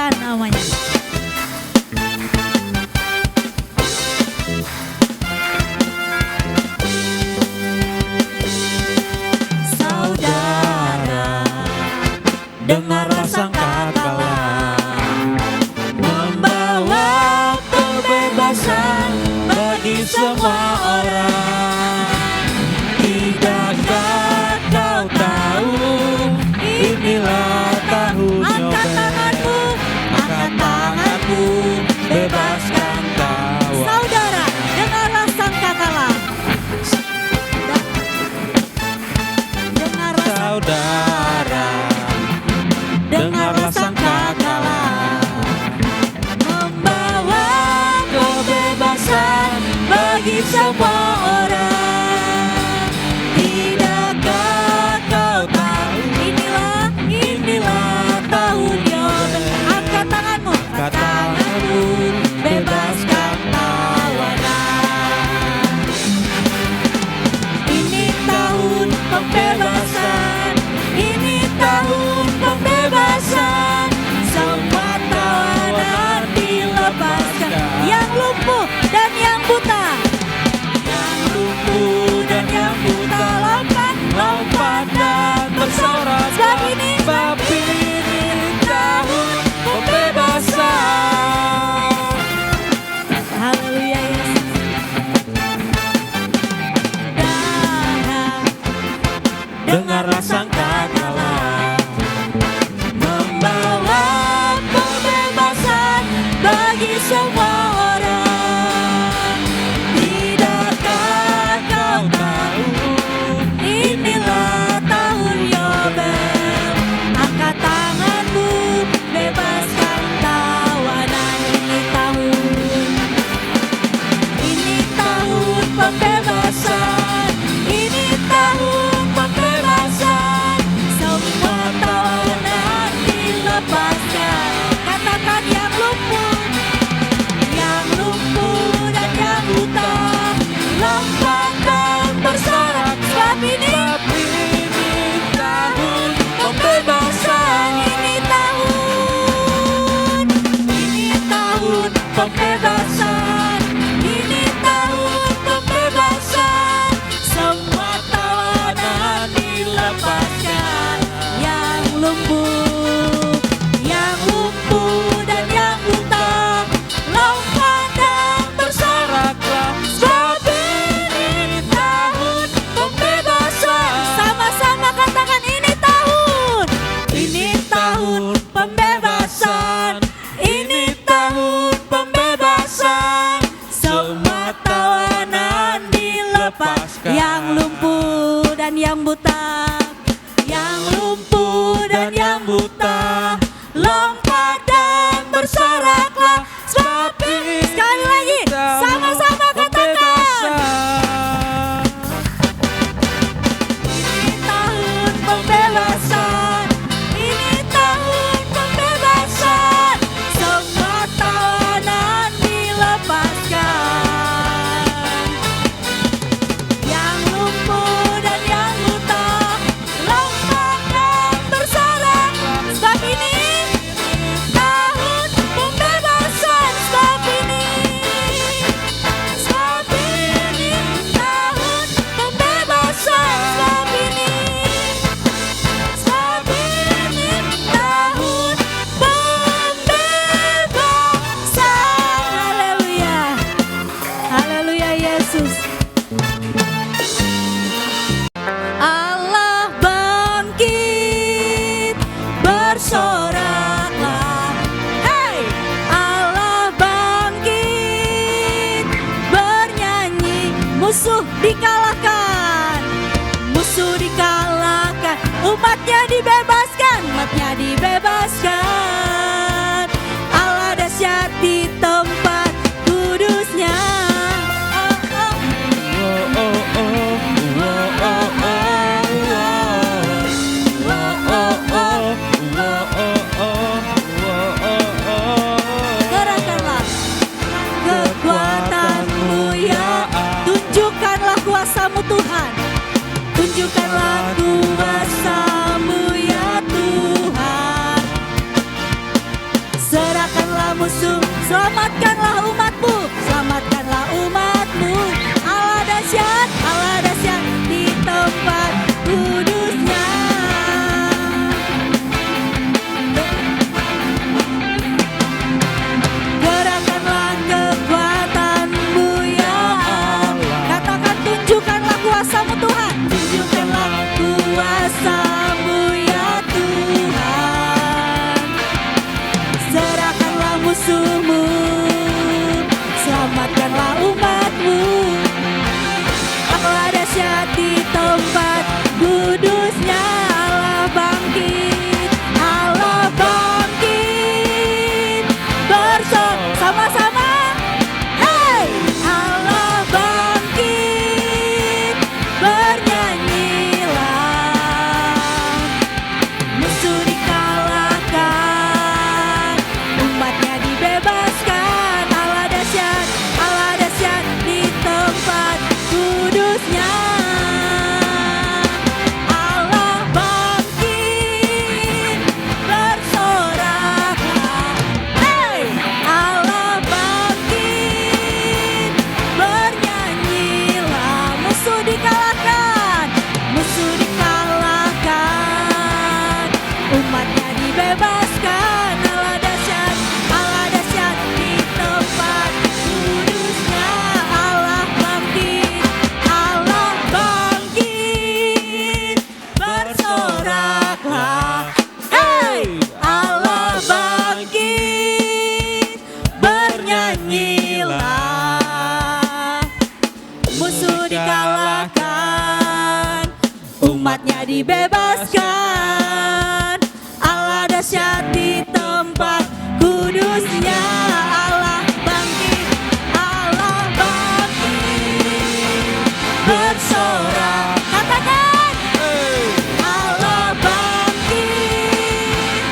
kemuliaan namanya. Saudara, dengarlah sangkakala membawa kebebasan bagi semua orang. Tidakkah kau tahu inilah tahun Angkat tanganmu, angkat tanganmu, bebaskan kawan. saudara, dengarlah sangkakala. Dengarlah Saudara, dengarlah sangkakala membawa kebebasan bagi semua orang. Tidakkah kau tahu inilah tahun Yobel. angkat tanganmu, Angkat tanganmu, bebaskan tawanan. ini tahun pembebasan, Ini tahun pembebasan, semua tawanan dilepaskan. Yang lumpuh dan yang buta, yang lumpuh dan yang buta lompat, lompat dan bersorak. Sebab ini tahun pembebasan. haleluya Yesus. Dengarlah sangkakala membawa kebebasan bagi semua orang. Tidakkah kau tahu inilah tahun Yobel. Angkat tanganmu, bebaskan tawanan. Ini tahun pembebasan, Ini tahun pembebasan, semua tawanan dilepaskan. Katakan yang lumpuh dan yang buta, lompat dan bersorak. sebab ini Tahun pembebasan, ini tahun pembebasan, ini tahun pembebasan, semua tawanan dilepaskan. yang lumpuh dan yang buta, lompat dan Bersoraklah, sebab ini tahun pembebasan. sama-sama katakan ini tahun pembebasan, ini tahun pembebasan, semua tawanan dilepaskan. yang lumpuh dan yang buta, yang lumpuh dan yang buta, lompat dan bersoraklah, sebab ini sekali lagi sama-sama katakan ini tahun pembebasan, ini tahun pembebasan, semua tawanan dilepaskan, yang lumpuh dan yang buta, lompat dan bersorak, sebab ini tahun pembebasan, sebab ini tahun pembebasan, sebab ini tahun pembebasan. Haleluya, haleluya Yesus. Allah bangkit, bersoraklah. Hey, Allah bangkit, bernyanyi. Musuh dikalahkan, musuh dikalahkan. Umatnya dibebaskan, umatnya dibebaskan. Allah dahsyat di tempat kudusnya. Oh, oh. Gerakanlah kekuatanmu ya, tunjukkanlah kuasamu Tuhan, tunjukkanlah kuasamu ya Tuhan. kuasa-Mu ya Tuhan. Serahkanlah musuh-Mu, selamatkanlah umat-Mu. Allah dahsyat di tempat kudusnya. Allah bangkit, Allah bangkit. Sama-sama, hey! Allah bangkit, bernyanyilah. Musuh dikalahkan, umatnya dibebaskan. Allah dahsyat di tempat kudusnya. Allah bangkit, bersoraklah. Hey! Allah bangkit, bernyanyilah. Musuh dikalahkan, umatnya dibebaskan. Allah dahsyat di tempat kudusnya. Allah bangkit, bersoraklah. Hey! Allah bangkit, bernyanyilah. Musuh dikalahkan, umatnya dibebaskan. Allah dahsyat di tempat kudusnya. Allah bangkit, bersorak. Katakan, Allah bangkit,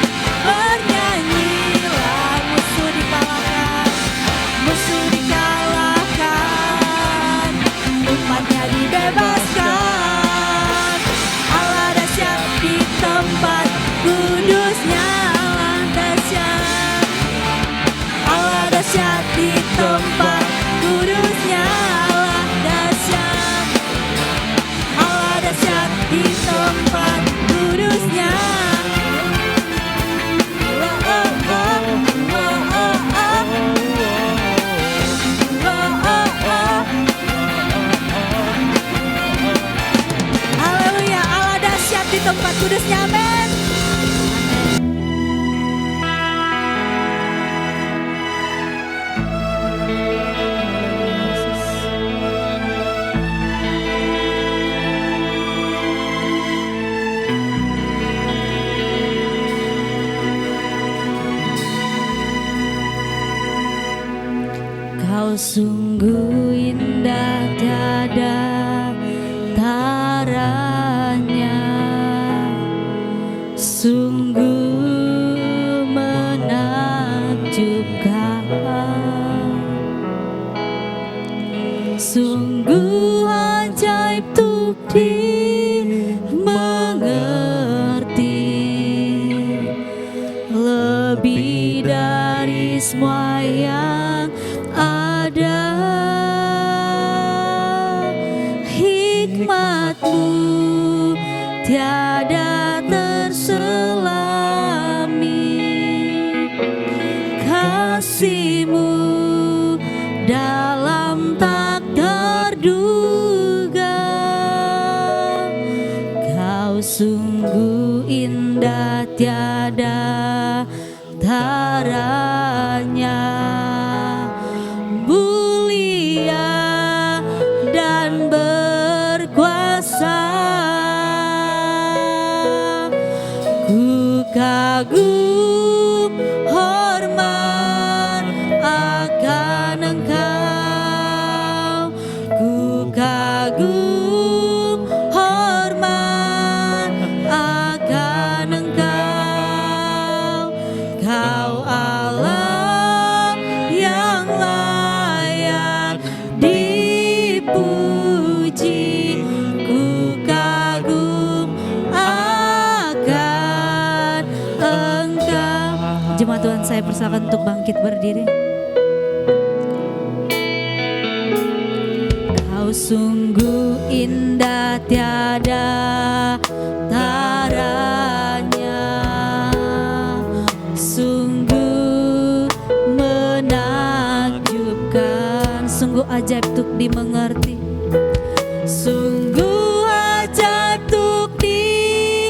bernyanyilah. Musuh dikalahkan, umatnya dibebaskan. Allah dahsyat di tempat kudusnya. Allah dahsyat di tempat kudusnya. Allah dahsyat di tempat kudusnya. Haleluya, Allah dahsyat di tempat kudusnya. Amin. Kau sungguh indah, tiada taranya. Sungguh menakjubkan. Sungguh ajaib untuk dimengerti. Lebih dari semua yang ada. Hikmat-Mu tiada terselami. Kasih-Mu dalam tak terduga. Kau sungguh indah, tiada taranya. Mulia dan berkuasa. Ku kagum hormat akan Engkau. Ku kagum hormat akan Engkau. Kau Allah yang layak dipuji. Ku kagum akan Engkau. Jemaat Tuhan, saya persilakan untuk bangkit berdiri. Kau sungguh indah, tiada taranya. Sungguh menakjubkan. Sungguh ajaib untuk dimengerti. Sungguh ajaib untuk dimengerti.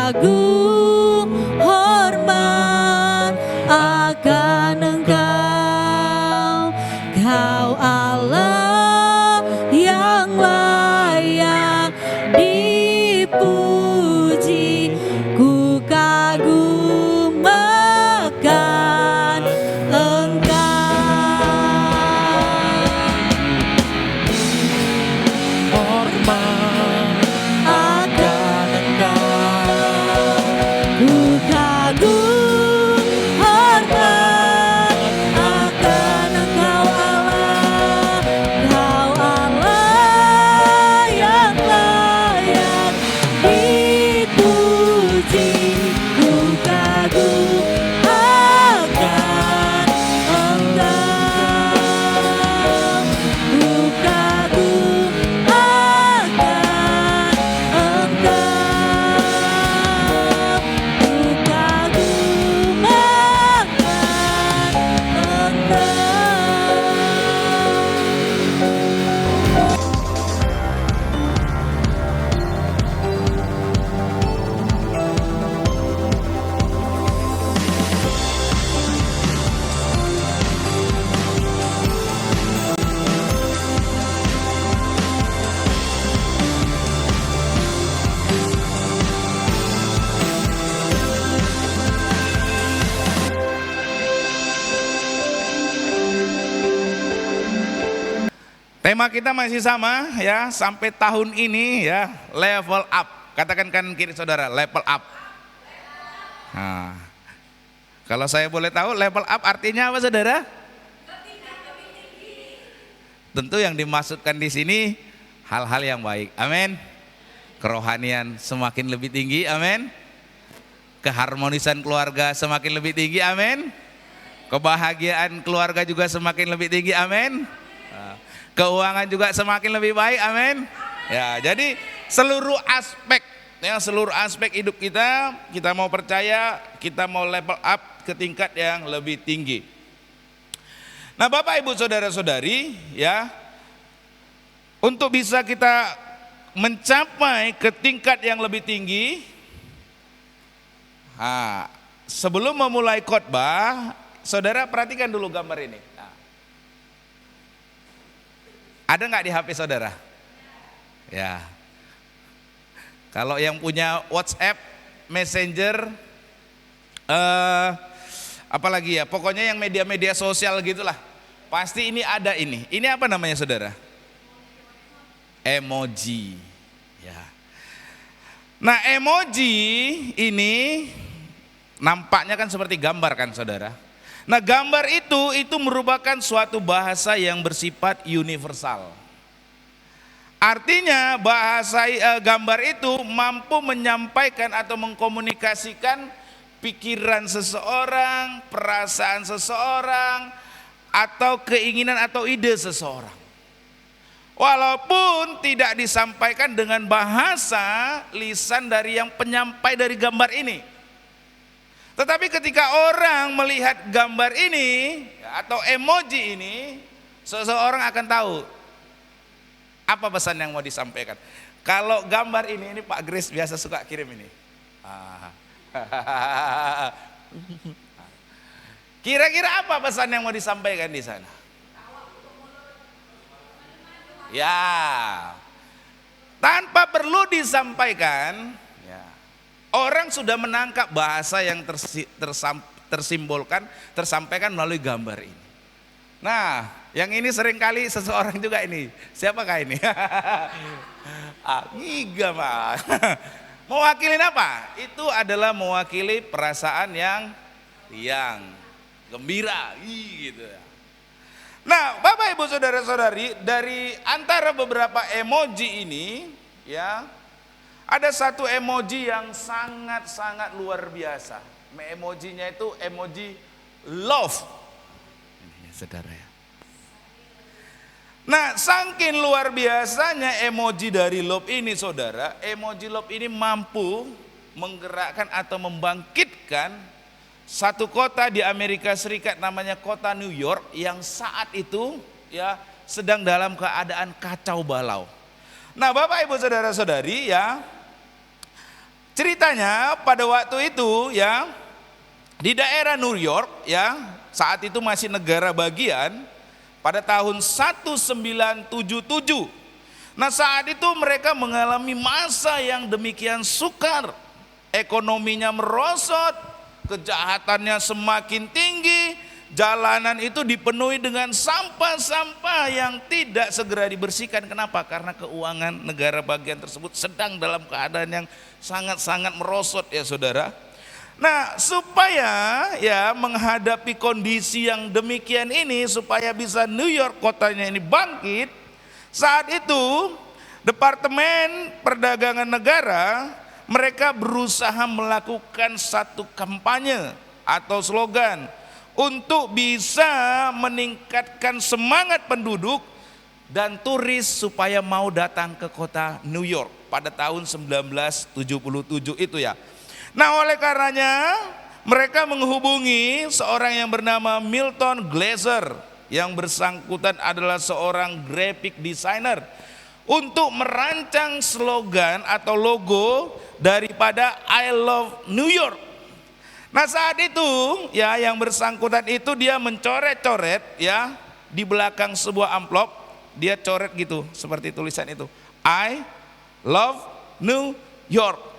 kagum hormat akan Engkau, Kau Allah yang layak dipuji. Ku kagum akan Engkau. Hormat Akan Engkau, ku kagum hormat akan Engkau Allah, Kau Allah yang layak dipuji. Ku kagum akan Engkau, ku kagum akan Engkau, ku kagum akan Engkau. Tema kita masih sama ya, sampai tahun ini ya, level up. Katakan kanan kiri saudara, level up. Nah, kalau saya boleh tahu level up artinya apa saudara? Tentu yang dimaksudkan di sini hal-hal yang baik, amin. Kerohanian semakin lebih tinggi, amin. Keharmonisan keluarga semakin lebih tinggi, amin. Kebahagiaan keluarga juga semakin lebih tinggi, amin. Keuangan juga semakin lebih baik, amin. Ya, jadi seluruh aspek hidup kita mau percaya, kita mau level up ke tingkat yang lebih tinggi. Nah, Bapak Ibu saudara-saudari, ya, untuk bisa kita mencapai ke tingkat yang lebih tinggi, sebelum memulai khotbah, saudara perhatikan dulu gambar ini. Ada nggak di HP saudara? Ya. Kalau yang punya WhatsApp, Messenger, apalagi ya, pokoknya yang media-media sosial gitulah. Pasti ini ada ini. Ini apa namanya saudara? Emoji. Ya. Nah, emoji ini nampaknya kan seperti gambar kan saudara? Nah, gambar itu merupakan suatu bahasa yang bersifat universal. Artinya gambar itu mampu menyampaikan atau mengkomunikasikan pikiran seseorang, perasaan seseorang, atau keinginan atau ide seseorang. Walaupun tidak disampaikan dengan bahasa lisan dari yang penyampai dari gambar ini. Tetapi ketika orang melihat gambar ini atau emoji ini, seseorang akan tahu apa pesan yang mau disampaikan. Kalau gambar ini Pak Grace biasa suka kirim ini. Kira-kira apa pesan yang mau disampaikan di sana? Ya, tanpa perlu disampaikan, orang sudah menangkap bahasa yang tersampaikan melalui gambar ini. Nah, yang ini seringkali seseorang juga ini. Siapakah ini? Ngiga mah. Mewakili apa? Itu adalah mewakili perasaan yang gembira, gitu. Nah, Bapak Ibu saudara-saudari, dari antara beberapa emoji ini, ya, ada satu emoji yang sangat-sangat luar biasa. Emojinya itu emoji love. Ini saudara ya. Nah, saking luar biasanya emoji dari love ini saudara, emoji love ini mampu menggerakkan atau membangkitkan satu kota di Amerika Serikat namanya kota New York yang saat itu ya sedang dalam keadaan kacau balau. Nah, Bapak Ibu saudara-saudari ya, Ceritanya pada waktu itu ya, di daerah New York ya, saat itu masih negara bagian, pada tahun 1977. Nah, saat itu mereka mengalami masa yang demikian sukar. Ekonominya merosot, kejahatannya semakin tinggi, jalanan itu dipenuhi dengan sampah-sampah yang tidak segera dibersihkan. Kenapa? Karena keuangan negara bagian tersebut sedang dalam keadaan yang sangat-sangat merosot ya saudara. Nah, supaya ya menghadapi kondisi yang demikian ini, supaya bisa New York kotanya ini bangkit, saat itu Departemen Perdagangan Negara mereka berusaha melakukan satu kampanye atau slogan untuk bisa meningkatkan semangat penduduk dan turis supaya mau datang ke kota New York pada tahun 1977 itu ya. Nah, oleh karenanya mereka menghubungi seorang yang bernama Milton Glaser, yang bersangkutan adalah seorang graphic designer, untuk merancang slogan atau logo daripada I Love New York. Nah, saat itu ya yang bersangkutan itu dia mencoret-coret ya di belakang sebuah amplop, dia coret gitu seperti tulisan itu, I Love New York.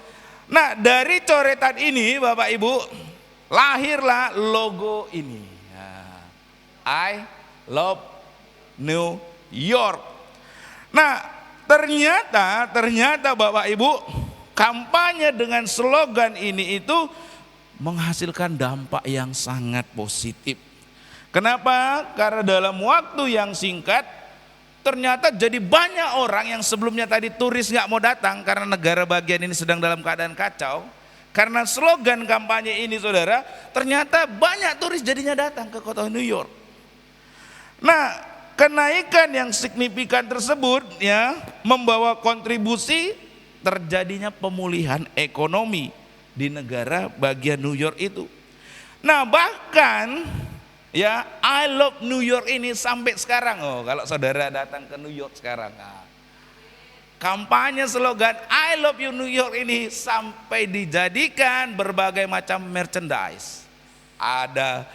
Nah, dari coretan ini Bapak Ibu lahirlah logo ini. I Love New York. Nah, ternyata Bapak Ibu, kampanye dengan slogan ini itu menghasilkan dampak yang sangat positif. Kenapa? Karena dalam waktu yang singkat ternyata jadi banyak orang yang sebelumnya tadi turis nggak mau datang karena negara bagian ini sedang dalam keadaan kacau. Karena slogan kampanye ini saudara, ternyata banyak turis jadinya datang ke kota New York. Nah, kenaikan yang signifikan tersebut ya membawa kontribusi terjadinya pemulihan ekonomi di negara bagian New York itu. Nah, bahkan ya I Love New York ini sampai sekarang, kalau saudara datang ke New York sekarang, kampanye slogan I Love You New York ini sampai dijadikan berbagai macam merchandise. Ada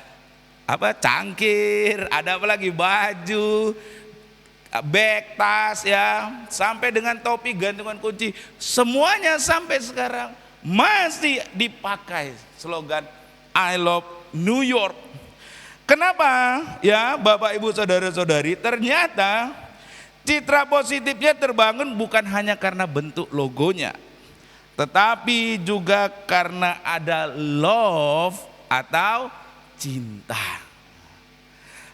cangkir, ada apa lagi, baju, bag, tas ya, sampai dengan topi, gantungan kunci, semuanya sampai sekarang masih dipakai slogan I Love New York. Kenapa? Ya Bapak Ibu saudara-saudari, ternyata citra positifnya terbangun bukan hanya karena bentuk logonya, tetapi juga karena ada love atau cinta.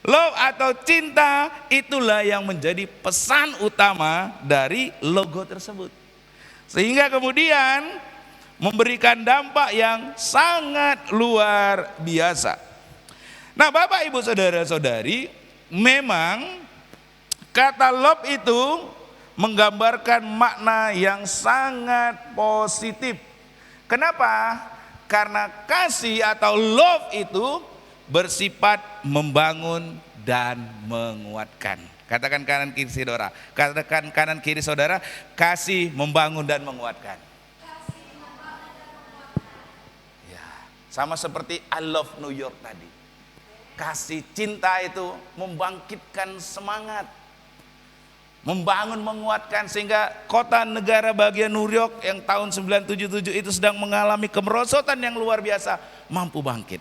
Love atau cinta itulah yang menjadi pesan utama dari logo tersebut. Sehingga kemudian memberikan dampak yang sangat luar biasa. Nah, Bapak Ibu saudara-saudari, memang kata love itu menggambarkan makna yang sangat positif. Kenapa? Karena kasih atau love itu bersifat membangun dan menguatkan. Katakan kanan kiri saudara, katakan kanan kiri saudara, kasih membangun dan menguatkan. Ya, sama seperti I Love New York tadi. Kasih cinta itu membangkitkan semangat, membangun, menguatkan, sehingga kota negara bagian New York yang tahun 1977 itu sedang mengalami kemerosotan yang luar biasa, mampu bangkit.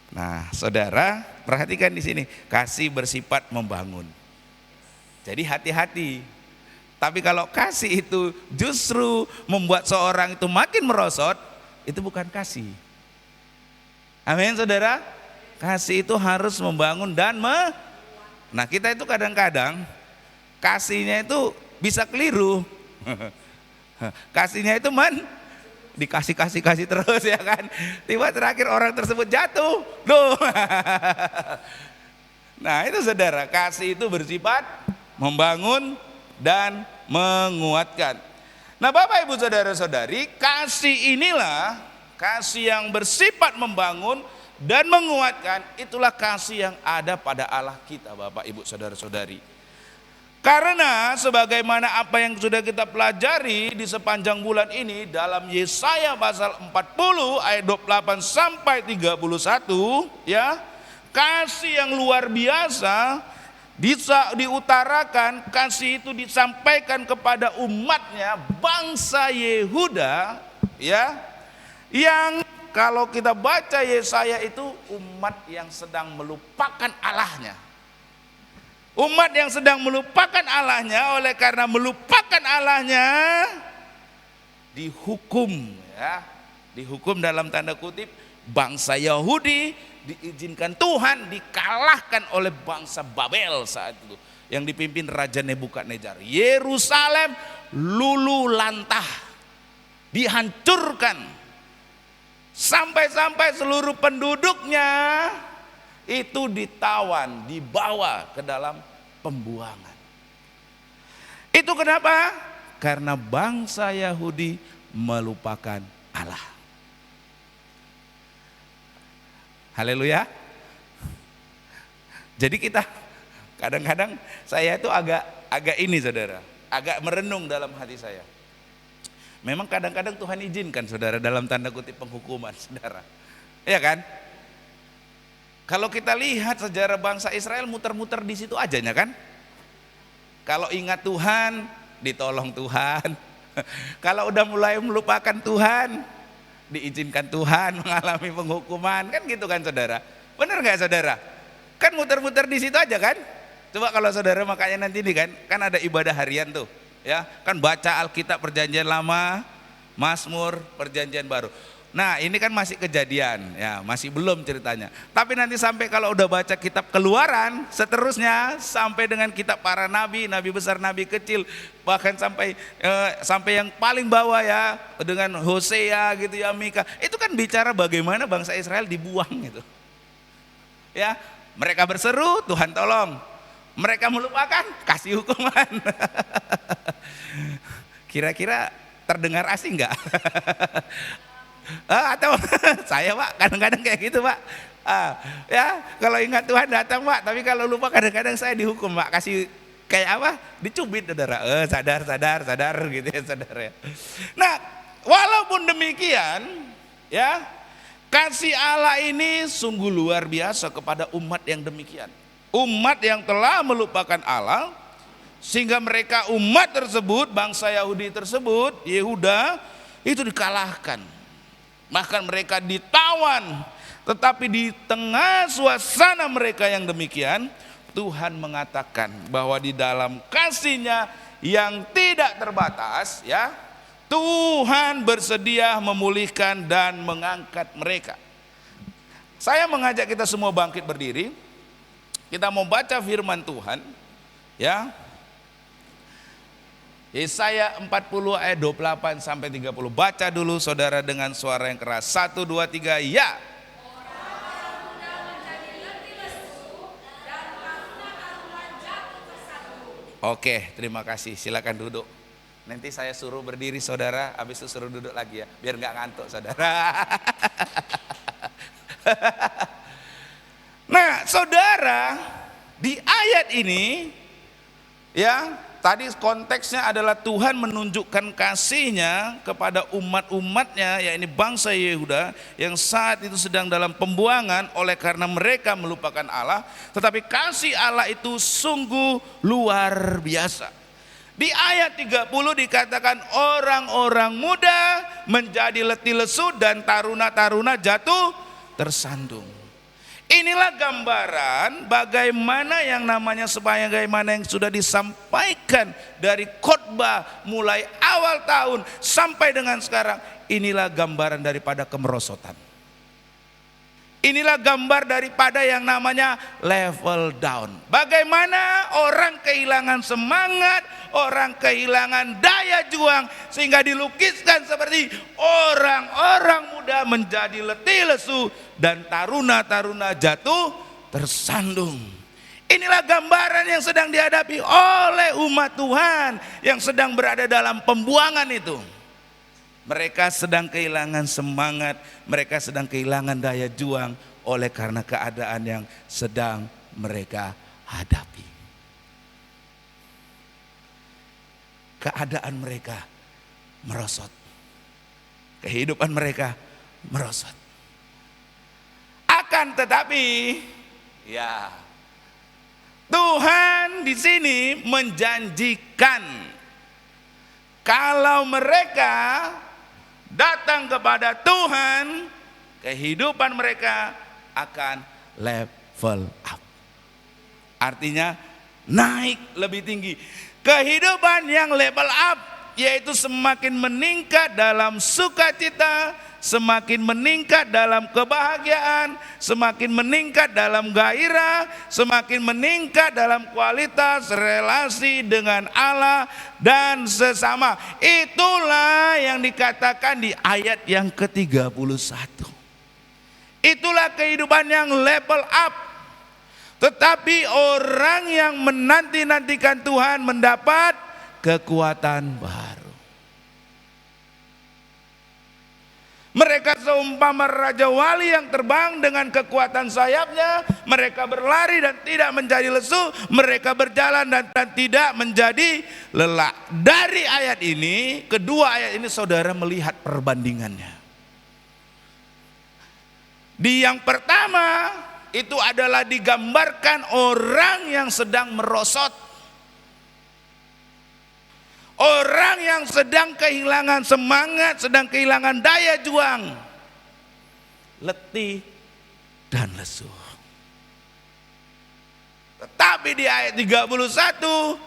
Nah, saudara, perhatikan di sini, kasih bersifat membangun. Jadi hati-hati. Tapi kalau kasih itu justru membuat seorang itu makin merosot, itu bukan kasih. Amin, saudara. Kasih itu harus membangun dan Nah, kita itu kadang-kadang kasihnya itu bisa keliru. Kasihnya itu dikasih terus ya kan. Tiba terakhir orang tersebut jatuh. Loh. Nah, itu saudara, kasih itu bersifat membangun dan menguatkan. Nah, Bapak Ibu saudara-saudari, kasih inilah kasih yang bersifat membangun dan menguatkan, itulah kasih yang ada pada Allah kita, Bapak Ibu saudara-saudari. Karena sebagaimana apa yang sudah kita pelajari di sepanjang bulan ini dalam Yesaya pasal 40 ayat 28 sampai 31, ya, kasih yang luar biasa bisa diutarakan, kasih itu disampaikan kepada umatnya bangsa Yehuda, ya, yang kalau kita baca Yesaya itu umat yang sedang melupakan Allahnya. Umat yang sedang melupakan Allahnya, oleh karena melupakan Allahnya dihukum, ya. Dihukum dalam tanda kutip. Bangsa Yahudi diizinkan Tuhan dikalahkan oleh bangsa Babel saat itu yang dipimpin Raja Nebukadnezar. Yerusalem luluh lantah, dihancurkan, sampai-sampai seluruh penduduknya itu ditawan, dibawa ke dalam pembuangan. Itu kenapa? Karena bangsa Yahudi melupakan Allah. Haleluya. Jadi kita kadang-kadang saya itu agak ini saudara, agak merenung dalam hati saya. Memang kadang-kadang Tuhan izinkan saudara dalam tanda kutip penghukuman saudara. Iya kan? Kalau kita lihat sejarah bangsa Israel muter-muter di situ aja ya kan? Kalau ingat Tuhan, ditolong Tuhan. Kalau udah mulai melupakan Tuhan, diizinkan Tuhan mengalami penghukuman, kan gitu kan saudara? Benar nggak saudara? Kan muter-muter di situ aja kan? Coba kalau saudara makanya nanti nih kan ada ibadah harian tuh, ya kan baca Alkitab Perjanjian Lama, Mazmur, Perjanjian Baru. Nah ini kan masih kejadian, ya masih belum ceritanya. Tapi nanti sampai kalau udah baca kitab Keluaran, seterusnya sampai dengan kitab para nabi, nabi besar, nabi kecil, bahkan sampai yang paling bawah ya dengan Hosea gitu ya, Mika. Itu kan bicara bagaimana bangsa Israel dibuang gitu. Ya, mereka berseru, Tuhan tolong. Mereka melupakan, kasih hukuman. Kira-kira terdengar asing nggak? Atau saya Pak kadang-kadang kayak gitu Pak. Ya kalau ingat Tuhan datang Pak, tapi kalau lupa kadang-kadang saya dihukum Pak, kasih kayak apa? Dicubit saudara. Sadar gitu ya saudara. Nah walaupun demikian ya, kasih Allah ini sungguh luar biasa kepada umat yang demikian. Umat yang telah melupakan Allah, sehingga mereka umat tersebut, bangsa Yahudi tersebut, Yehuda itu dikalahkan. Bahkan mereka ditawan, tetapi di tengah suasana mereka yang demikian, Tuhan mengatakan bahwa di dalam kasih-Nya yang tidak terbatas, ya, Tuhan bersedia memulihkan dan mengangkat mereka. Saya mengajak kita semua bangkit berdiri. Kita mau baca firman Tuhan, ya. Yesaya 40 ayat 28 sampai 30. Baca dulu saudara dengan suara yang keras. 1, 2, 3, ya. Oke, terima kasih. Silakan duduk. Nanti saya suruh berdiri saudara, habis itu suruh duduk lagi ya, biar nggak ngantuk saudara. Nah, saudara, di ayat ini ya, tadi konteksnya adalah Tuhan menunjukkan kasih-Nya kepada umat-umatnya, yakni bangsa Yehuda yang saat itu sedang dalam pembuangan oleh karena mereka melupakan Allah. Tetapi kasih Allah itu sungguh luar biasa. Di ayat 30 dikatakan orang-orang muda menjadi letih lesu dan taruna-taruna jatuh tersandung. Inilah gambaran bagaimana yang namanya sebagaimana yang sudah disampaikan dari khotbah mulai awal tahun sampai dengan sekarang. Inilah gambaran daripada kemerosotan. Inilah gambar daripada yang namanya level down. Bagaimana orang kehilangan semangat, orang kehilangan daya juang, sehingga dilukiskan seperti orang-orang muda menjadi letih lesu dan taruna-taruna jatuh tersandung. Inilah gambaran yang sedang dihadapi oleh umat Tuhan yang sedang berada dalam pembuangan itu. Mereka sedang kehilangan semangat, mereka sedang kehilangan daya juang oleh karena keadaan yang sedang mereka hadapi. keadaan mereka merosot. Kehidupan mereka merosot. Akan tetapi, ya, Tuhan di sini menjanjikan kalau mereka datang kepada Tuhan, kehidupan mereka akan level up. Artinya naik lebih tinggi. Kehidupan yang level up yaitu semakin meningkat dalam sukacita, semakin meningkat dalam kebahagiaan, semakin meningkat dalam gairah, semakin meningkat dalam kualitas relasi dengan Allah dan sesama. Itulah yang dikatakan di ayat yang ke-31. Itulah kehidupan yang level up. Tetapi orang yang menanti-nantikan Tuhan mendapat kekuatan baru. Mereka seumpama raja wali yang terbang dengan kekuatan sayapnya. Mereka berlari dan tidak menjadi lesu. Mereka berjalan dan tidak menjadi lelah. Dari ayat ini, kedua ayat ini saudara melihat perbandingannya. Di yang pertama itu adalah digambarkan orang yang sedang merosot. Orang yang sedang kehilangan semangat, sedang kehilangan daya juang, letih dan lesu. Tetapi di ayat 31,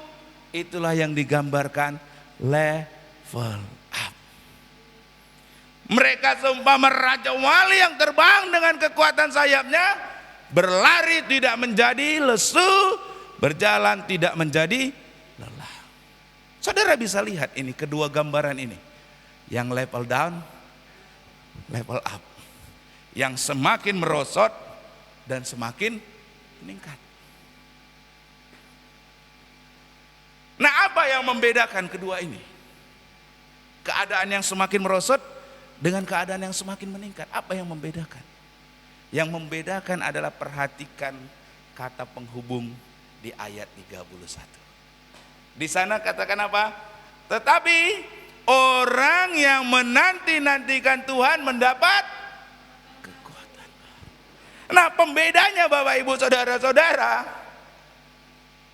itulah yang digambarkan level up. Mereka seumpama raja wali yang terbang dengan kekuatan sayapnya, berlari tidak menjadi lesu, berjalan tidak menjadi lelah. Saudara bisa lihat ini kedua gambaran ini. Yang level down, level up. Yang semakin merosot dan semakin meningkat. Nah, apa yang membedakan kedua ini? Keadaan yang semakin merosot dengan keadaan yang semakin meningkat. Apa yang membedakan? Yang membedakan adalah perhatikan kata penghubung di ayat 31. Di sana katakan apa? Tetapi orang yang menanti-nantikan Tuhan mendapat kekuatan. Nah, pembedanya Bapak Ibu Saudara-saudara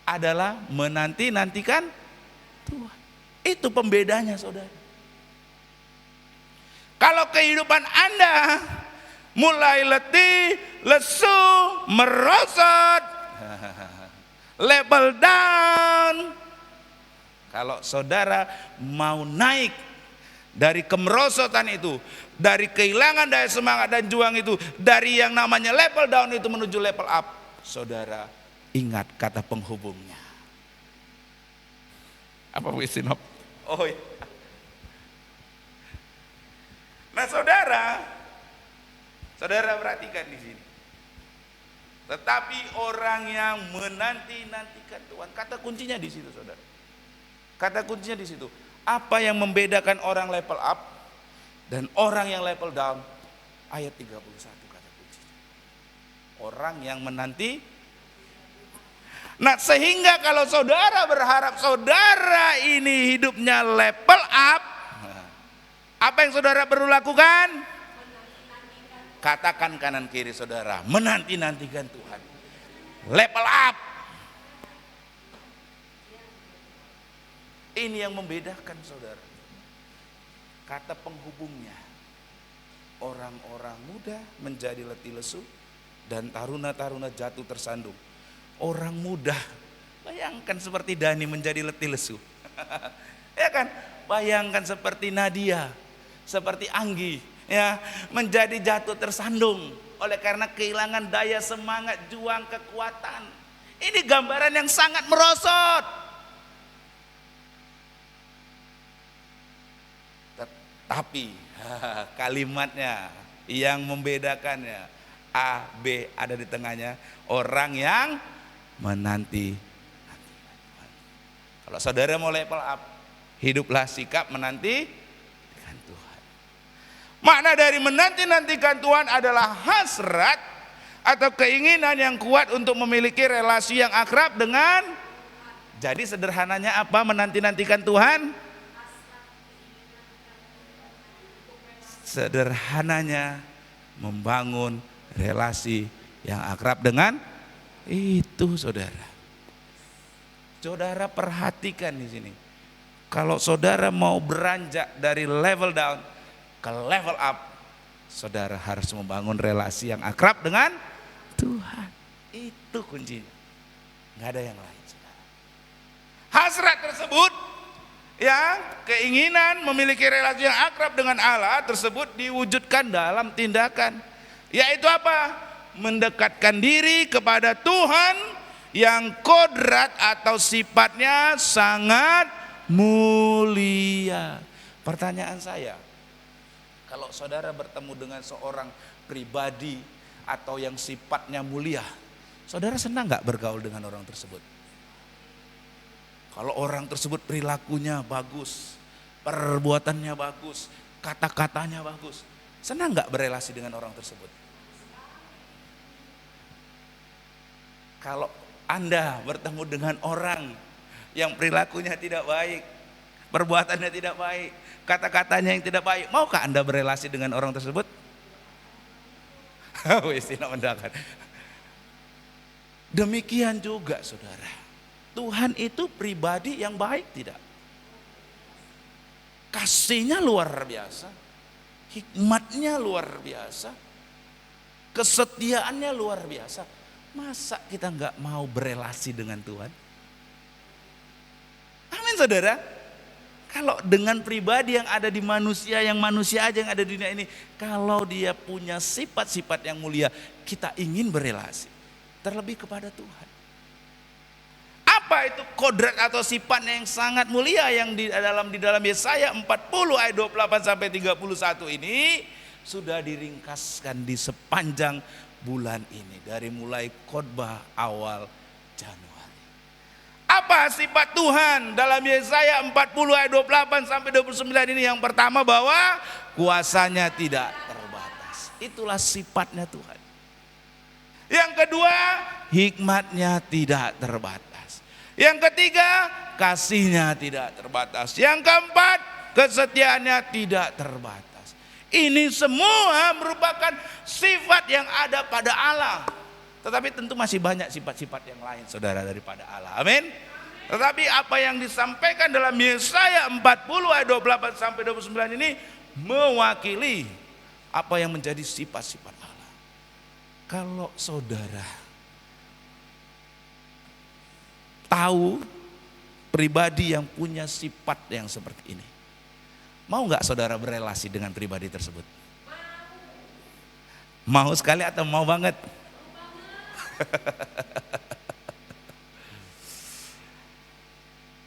adalah menanti-nantikan Tuhan. Itu pembedanya saudara. Kalau kehidupan Anda mulai letih, lesu, merosot, level down. Kalau saudara mau naik dari kemerosotan itu, dari kehilangan daya semangat dan juang itu, dari yang namanya level down itu menuju level up, saudara ingat kata penghubungnya. Apa Bu Sinop? Oh iya. Nah saudara perhatikan di sini. Tetapi orang yang menanti-nantikan Tuhan, kata kuncinya di situ saudara. Kata kuncinya di situ. Apa yang membedakan orang level up dan orang yang level down? Ayat 31 kata kuncinya. Orang yang menanti. Nah, sehingga kalau saudara berharap saudara ini hidupnya level up, apa yang saudara perlu lakukan? Katakan kanan kiri saudara, menanti-nantikan Tuhan. Level up. Ini yang membedakan saudara. Kata penghubungnya. Orang-orang muda menjadi letih lesu dan taruna-taruna jatuh tersandung. Orang muda, bayangkan seperti Dani menjadi letih lesu. Ya kan? Bayangkan seperti Nadia, seperti Anggi, ya, menjadi jatuh tersandung oleh karena kehilangan daya semangat, juang, kekuatan. Ini gambaran yang sangat merosot. Tapi kalimatnya yang membedakannya, A, B ada di tengahnya, orang yang menanti. Kalau saudara mau level up, hiduplah sikap menantikan Tuhan. Makna dari menanti-nantikan Tuhan adalah hasrat atau keinginan yang kuat untuk memiliki relasi yang akrab dengan Jadi sederhananya apa menanti-nantikan Tuhan? Sederhananya membangun relasi yang akrab dengan itu, saudara. Saudara perhatikan di sini. Kalau saudara mau beranjak dari level down ke level up, saudara harus membangun relasi yang akrab dengan Tuhan. Itu kuncinya. Nggak ada yang lain, saudara. Hasrat tersebut, ya, keinginan memiliki relasi yang akrab dengan Allah tersebut diwujudkan dalam tindakan. Yaitu apa? Mendekatkan diri kepada Tuhan yang kodrat atau sifatnya sangat mulia. Pertanyaan saya, kalau saudara bertemu dengan seorang pribadi atau yang sifatnya mulia, saudara senang gak bergaul dengan orang tersebut? Kalau orang tersebut perilakunya bagus, perbuatannya bagus, kata-katanya bagus, senang gak berelasi dengan orang tersebut? Kalau Anda bertemu dengan orang yang perilakunya tidak baik, perbuatannya tidak baik, kata-katanya yang tidak baik, maukah Anda berelasi dengan orang tersebut? Wis tidak mendakan. Demikian juga saudara, Tuhan itu pribadi yang baik tidak? Kasihnya luar biasa, hikmatnya luar biasa, kesetiaannya luar biasa. Masa kita nggak mau berelasi dengan Tuhan? Amin saudara. Kalau dengan pribadi yang ada di manusia, yang manusia aja yang ada di dunia ini, kalau dia punya sifat-sifat yang mulia, kita ingin berelasi. Terlebih kepada Tuhan. Apa itu kodrat atau sifatnya yang sangat mulia yang di dalam Yesaya 40 ayat 28 sampai 31 ini sudah diringkaskan di sepanjang bulan ini, dari mulai khotbah awal Januari. Apa sifat Tuhan dalam Yesaya 40 ayat 28 sampai 29 ini? Yang pertama, bahwa kuasanya tidak terbatas. Itulah sifatnya Tuhan. Yang kedua, hikmatnya tidak terbatas. Yang ketiga, kasihnya tidak terbatas. Yang keempat, kesetiaannya tidak terbatas. Ini semua merupakan sifat yang ada pada Allah. Tetapi tentu masih banyak sifat-sifat yang lain saudara daripada Allah. Amin. Tetapi apa yang disampaikan dalam Yesaya 40 ayat 28 sampai 29 ini mewakili apa yang menjadi sifat-sifat Allah. Kalau saudara tahu pribadi yang punya sifat yang seperti ini, mau nggak saudara berelasi dengan pribadi tersebut? Mau sekali atau mau banget?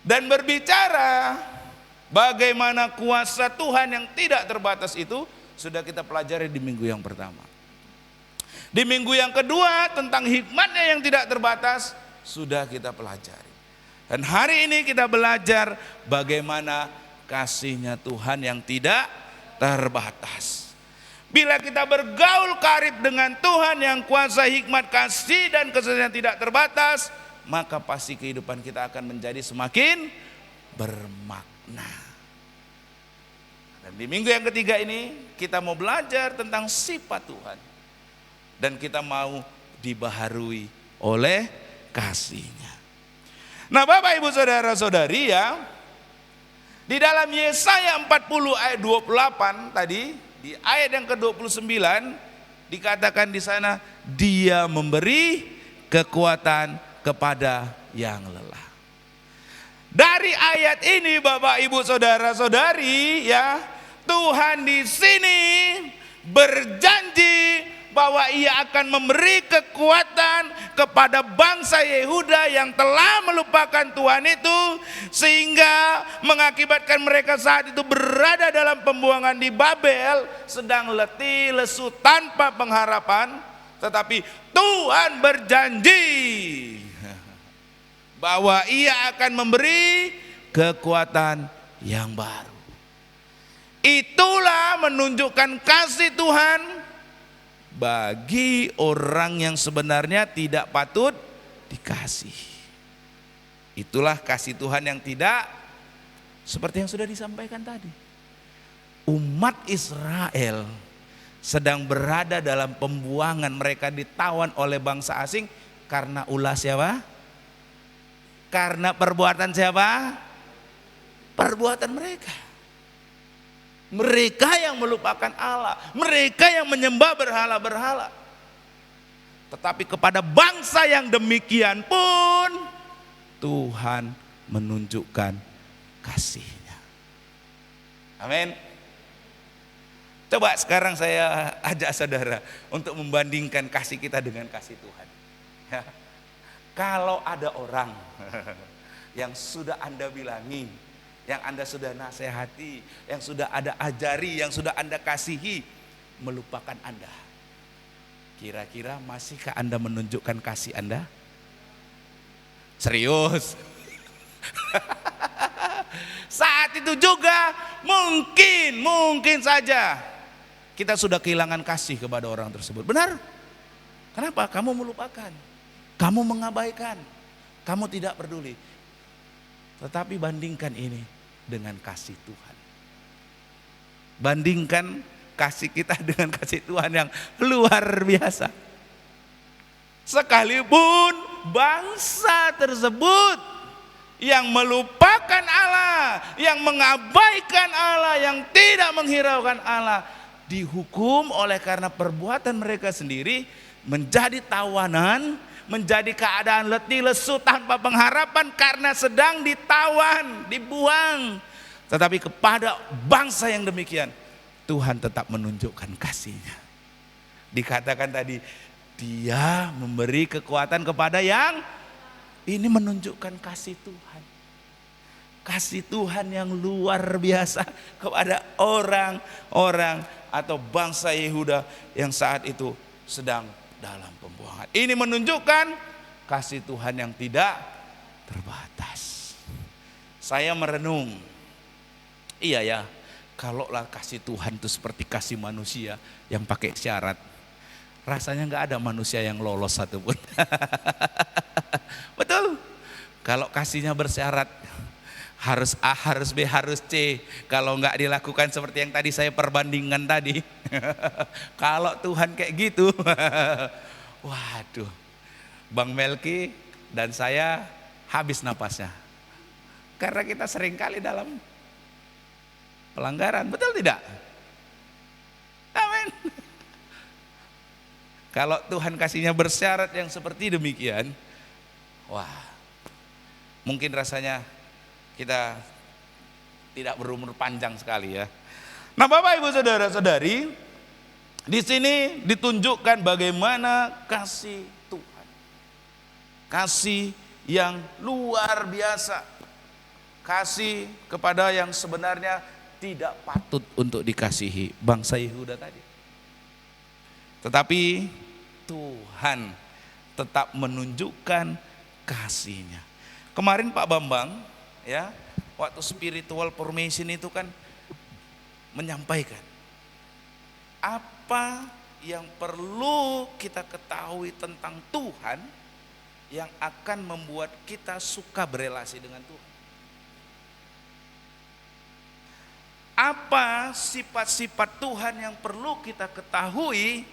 Dan berbicara bagaimana kuasa Tuhan yang tidak terbatas itu sudah kita pelajari di minggu yang pertama. Di minggu yang kedua tentang hikmatnya yang tidak terbatas sudah kita pelajari. Dan hari ini kita belajar bagaimana kasihnya Tuhan yang tidak terbatas. Bila kita bergaul karib dengan Tuhan yang kuasa hikmat, kasih dan kesetiaan tidak terbatas, maka pasti kehidupan kita akan menjadi semakin bermakna. Dan di minggu yang ketiga ini kita mau belajar tentang sifat Tuhan. Dan kita mau dibaharui oleh kasih-Nya. Nah Bapak Ibu Saudara-saudari ya, di dalam Yesaya 40 ayat 28 tadi, di ayat yang ke-29 dikatakan di sana, Dia memberi kekuatan kepada yang lelah. Dari ayat ini Bapak Ibu Saudara-saudari ya, Tuhan di sini berjanji bahwa Ia akan memberi kekuatan kepada bangsa Yehuda yang telah melupakan Tuhan itu, sehingga mengakibatkan mereka saat itu berada dalam pembuangan di Babel, sedang letih lesu tanpa pengharapan. Tetapi Tuhan berjanji bahwa Ia akan memberi kekuatan yang baru. Itulah menunjukkan kasih Tuhan bagi orang yang sebenarnya tidak patut dikasih. Itulah kasih Tuhan yang tidak seperti yang sudah disampaikan tadi. Umat Israel sedang berada dalam pembuangan, mereka ditawan oleh bangsa asing karena ulah siapa? Karena perbuatan siapa? Perbuatan mereka. Mereka yang melupakan Allah, mereka yang menyembah berhala-berhala. Tetapi kepada bangsa yang demikian pun Tuhan menunjukkan kasih-Nya. Amin. Coba sekarang saya ajak saudara untuk membandingkan kasih kita dengan kasih Tuhan. Ya. Kalau ada orang yang sudah Anda bilangi, yang Anda sudah nasihati, yang sudah Anda ajari, yang sudah Anda kasihi, melupakan Anda, kira-kira masihkah Anda menunjukkan kasih Anda? Serius? Saat itu juga mungkin saja kita sudah kehilangan kasih kepada orang tersebut. Benar? Kenapa? Kamu melupakan, kamu mengabaikan, kamu tidak peduli. Tetapi bandingkan ini dengan kasih Tuhan. Bandingkan kasih kita dengan kasih Tuhan yang luar biasa. Sekalipun bangsa tersebut yang melupakan Allah, yang mengabaikan Allah, yang tidak menghiraukan Allah, dihukum oleh karena perbuatan mereka sendiri, menjadi tawanan, menjadi keadaan letih lesu tanpa pengharapan karena sedang ditawan, dibuang. Tetapi kepada bangsa yang demikian, Tuhan tetap menunjukkan kasih-Nya. Dikatakan tadi, Dia memberi kekuatan kepada yang, ini menunjukkan kasih Tuhan. Kasih Tuhan yang luar biasa kepada orang-orang atau bangsa Yehuda yang saat itu sedang dalam pembuangan. Ini menunjukkan kasih Tuhan yang tidak terbatas. Saya merenung, iya ya, kalaulah kasih Tuhan itu seperti kasih manusia yang pakai syarat, rasanya nggak ada manusia yang lolos satupun. Betul. Kalau kasihnya bersyarat, harus A, harus B, harus C. Kalau nggak dilakukan seperti yang tadi saya perbandingkan tadi. Kalau Tuhan kayak gitu, waduh, Bang Melki dan saya habis napasnya. Karena kita seringkali dalam pelanggaran, betul tidak? Amin. Kalau Tuhan kasihnya bersyarat yang seperti demikian, wah, mungkin rasanya kita tidak berumur panjang sekali ya. Nah, Bapak Ibu Saudara-saudari, di sini ditunjukkan bagaimana kasih Tuhan. Kasih yang luar biasa. Kasih kepada yang sebenarnya tidak patut untuk dikasihi, bangsa Yehuda tadi. Tetapi Tuhan tetap menunjukkan kasih-Nya. Kemarin Pak Bambang ya, waktu spiritual formation itu kan menyampaikan apa yang perlu kita ketahui tentang Tuhan yang akan membuat kita suka berelasi dengan Tuhan. Apa sifat-sifat Tuhan yang perlu kita ketahui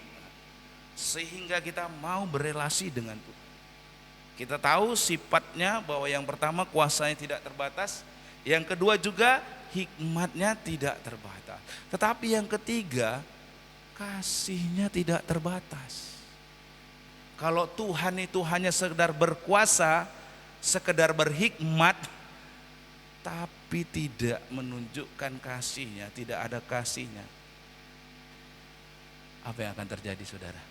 sehingga kita mau berelasi dengan Tuhan. Kita tahu sifatnya bahwa yang pertama kuasanya tidak terbatas, yang kedua juga hikmatnya tidak terbatas. Tetapi yang ketiga, kasih-Nya tidak terbatas. Kalau Tuhan itu hanya sekedar berkuasa, sekedar berhikmat, tapi tidak menunjukkan kasih-Nya, tidak ada kasih-Nya, apa yang akan terjadi, saudara?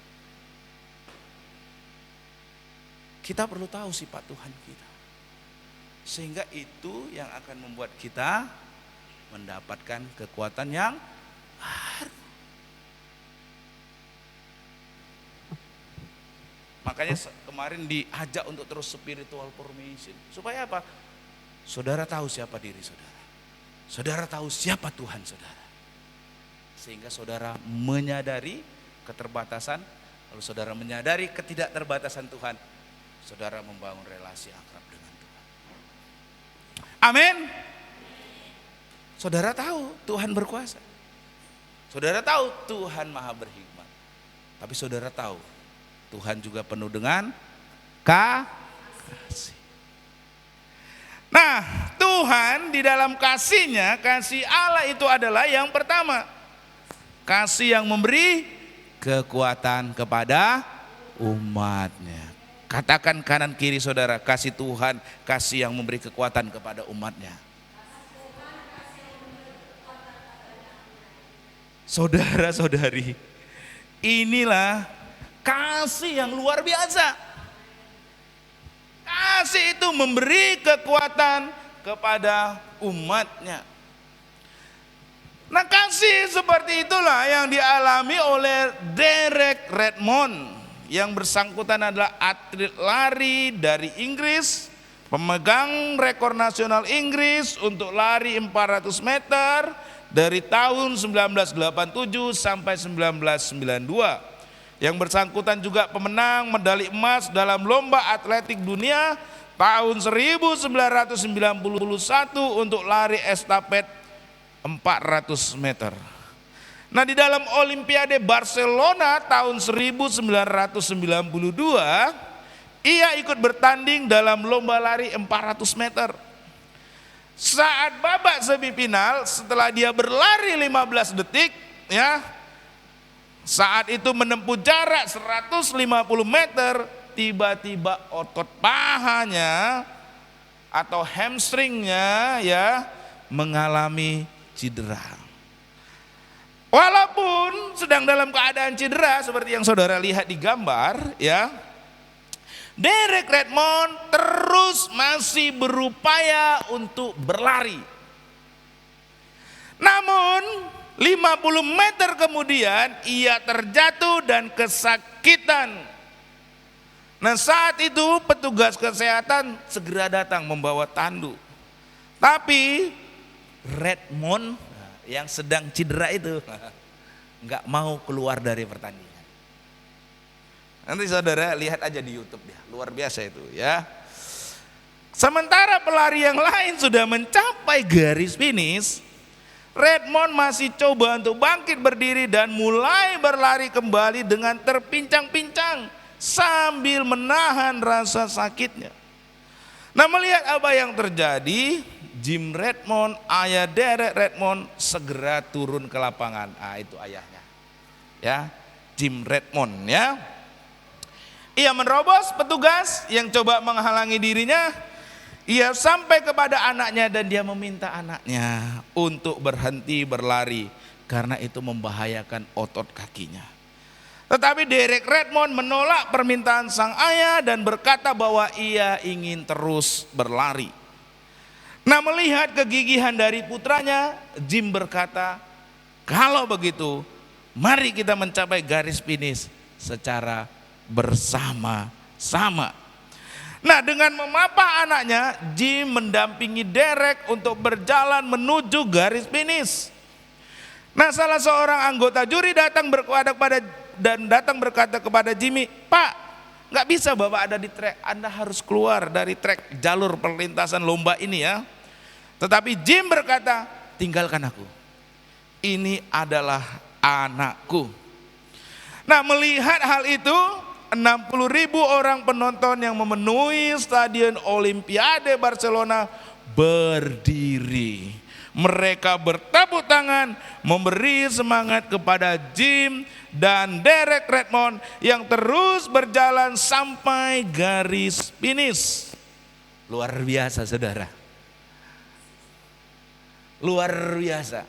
Kita perlu tahu sifat Tuhan kita, sehingga itu yang akan membuat kita mendapatkan kekuatan yang baru. Makanya kemarin diajak untuk terus spiritual formation. Supaya apa? Saudara tahu siapa diri saudara. Saudara tahu siapa Tuhan saudara. Sehingga saudara menyadari keterbatasan, lalu saudara menyadari ketidakterbatasan Tuhan. Saudara membangun relasi akrab dengan Tuhan. Amin. Saudara tahu Tuhan berkuasa. Saudara tahu Tuhan maha berhikmat. Tapi saudara tahu Tuhan juga penuh dengan kasih. Nah, Tuhan di dalam kasihnya, kasih Allah itu adalah yang pertama, kasih yang memberi kekuatan kepada umatnya. Katakan kanan kiri saudara, kasih Tuhan, kasih yang memberi kekuatan kepada umatnya. Saudara-saudari, inilah kasih yang luar biasa. Kasih itu memberi kekuatan kepada umatnya. Nah, kasih seperti itulah yang dialami oleh Derek Redmond. Yang bersangkutan adalah atlet lari dari Inggris, pemegang rekor nasional Inggris untuk lari 400 meter dari tahun 1987 sampai 1992. Yang bersangkutan juga pemenang medali emas dalam lomba atletik dunia tahun 1991 untuk lari estafet 400 meter. Nah, di dalam Olimpiade Barcelona tahun 1992, ia ikut bertanding dalam lomba lari 400 meter. Saat babak semifinal, setelah dia berlari 15 detik, ya, saat itu menempuh jarak 150 meter, tiba-tiba otot pahanya atau hamstringnya ya mengalami cedera. Walaupun sedang dalam keadaan cedera seperti yang saudara lihat di gambar, ya, Derek Redmond terus masih berupaya untuk berlari. Namun 50 meter kemudian ia terjatuh dan kesakitan. Nah, saat itu petugas kesehatan segera datang membawa tandu. Tapi Redmond yang sedang cedera itu nggak mau keluar dari pertandingan. Nanti saudara lihat aja di YouTube ya, luar biasa itu ya. Sementara pelari yang lain sudah mencapai garis finish, Redmond masih coba untuk bangkit berdiri dan mulai berlari kembali dengan terpincang-pincang sambil menahan rasa sakitnya. Nah, melihat apa yang terjadi, Jim Redmond, ayah Derek Redmond segera turun ke lapangan. Ah, itu ayahnya, ya, Jim Redmond, ya. Ia menerobos petugas yang coba menghalangi dirinya. Ia sampai kepada anaknya dan dia meminta anaknya untuk berhenti berlari karena itu membahayakan otot kakinya. Tetapi Derek Redmond menolak permintaan sang ayah dan berkata bahwa ia ingin terus berlari. Nah, melihat kegigihan dari putranya, Jim berkata, kalau begitu mari kita mencapai garis finish secara bersama-sama. Nah, dengan memapah anaknya, Jim mendampingi Derek untuk berjalan menuju garis finish. Nah, salah seorang anggota juri datang berkata kepada Jimmy, "Pak, nggak bisa Bapak ada di trek, Anda harus keluar dari trek jalur perlintasan lomba ini ya." Tetapi Jim berkata, "Tinggalkan aku. Ini adalah anakku." Nah, melihat hal itu, 60.000 orang penonton yang memenuhi Stadion Olimpiade Barcelona berdiri. Mereka bertepuk tangan memberi semangat kepada Jim dan Derek Redmond yang terus berjalan sampai garis finish. Luar biasa, saudara. Luar biasa.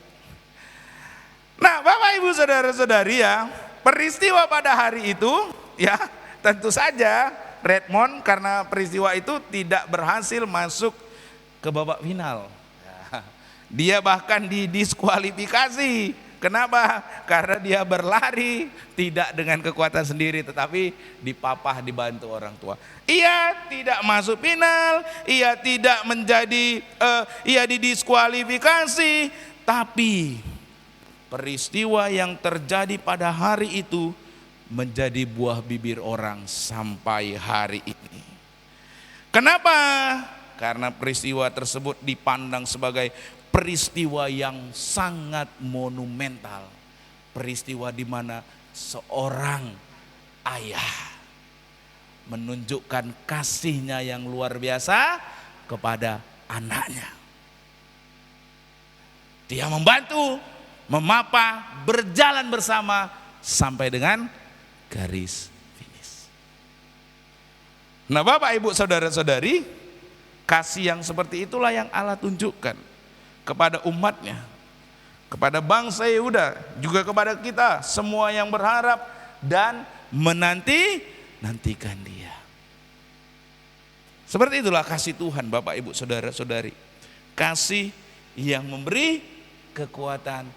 Nah, Bapak Ibu saudara-saudari ya, peristiwa pada hari itu ya, tentu saja Redmond karena peristiwa itu tidak berhasil masuk ke babak final. Dia bahkan didiskualifikasi. Kenapa? Karena dia berlari tidak dengan kekuatan sendiri, tetapi dipapah dibantu orang tua. Ia tidak masuk final, ia tidak menjadi, ia didiskualifikasi. Tapi peristiwa yang terjadi pada hari itu menjadi buah bibir orang sampai hari ini. Kenapa? Karena peristiwa tersebut dipandang sebagai peristiwa yang sangat monumental. Peristiwa di mana seorang ayah menunjukkan kasihnya yang luar biasa kepada anaknya. Dia membantu, memapa, berjalan bersama sampai dengan garis finish. Nah, Bapak, Ibu, saudara-saudari, kasih yang seperti itulah yang Allah tunjukkan kepada umatnya, kepada bangsa Yehuda, juga kepada kita semua yang berharap dan menantikan Dia. Seperti itulah kasih Tuhan, Bapak, Ibu, saudara-saudari. Kasih yang memberi kekuatan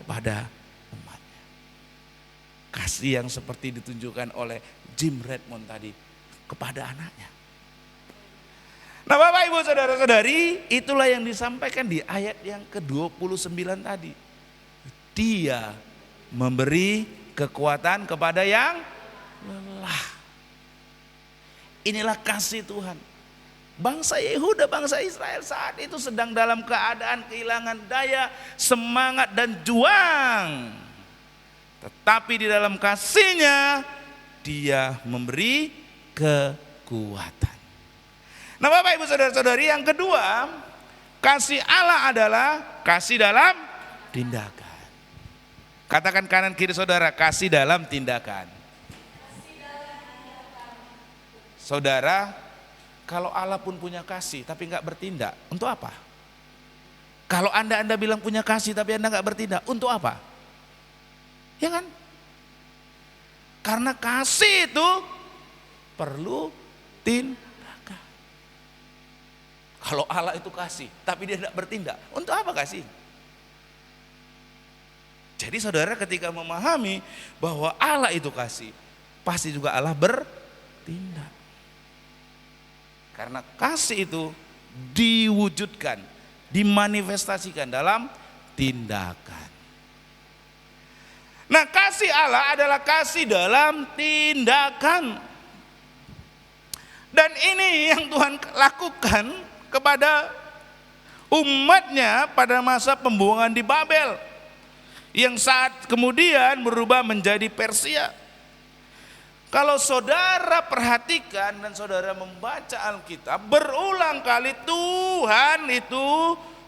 kepada umatnya. Kasih yang seperti ditunjukkan oleh Jim Redmond tadi kepada anaknya. Nah, Bapak, Ibu, saudara-saudari, itulah yang disampaikan di ayat yang ke-29 tadi. Dia memberi kekuatan kepada yang lelah. Inilah kasih Tuhan. Bangsa Yehuda, bangsa Israel saat itu sedang dalam keadaan kehilangan daya, semangat dan juang. Tetapi di dalam kasih-Nya Dia memberi kekuatan. Nah, Bapak, Ibu, saudara-saudari, yang kedua, kasih Allah adalah kasih dalam tindakan. Katakan kanan kiri saudara, kasih dalam tindakan. Saudara, kalau Allah pun punya kasih tapi nggak bertindak, untuk apa? Kalau Anda bilang punya kasih tapi Anda nggak bertindak, untuk apa? Ya kan? Karena kasih itu perlu tindakan. Kalau Allah itu kasih tapi Dia tidak bertindak, untuk apa kasih? Jadi saudara, ketika memahami bahwa Allah itu kasih, pasti juga Allah bertindak. Karena kasih itu diwujudkan, dimanifestasikan dalam tindakan. Nah, kasih Allah adalah kasih dalam tindakan. Dan ini yang Tuhan lakukan kepada umatnya pada masa pembuangan di Babel, yang saat kemudian berubah menjadi Persia. Kalau saudara perhatikan dan saudara membaca Alkitab, berulang kali Tuhan itu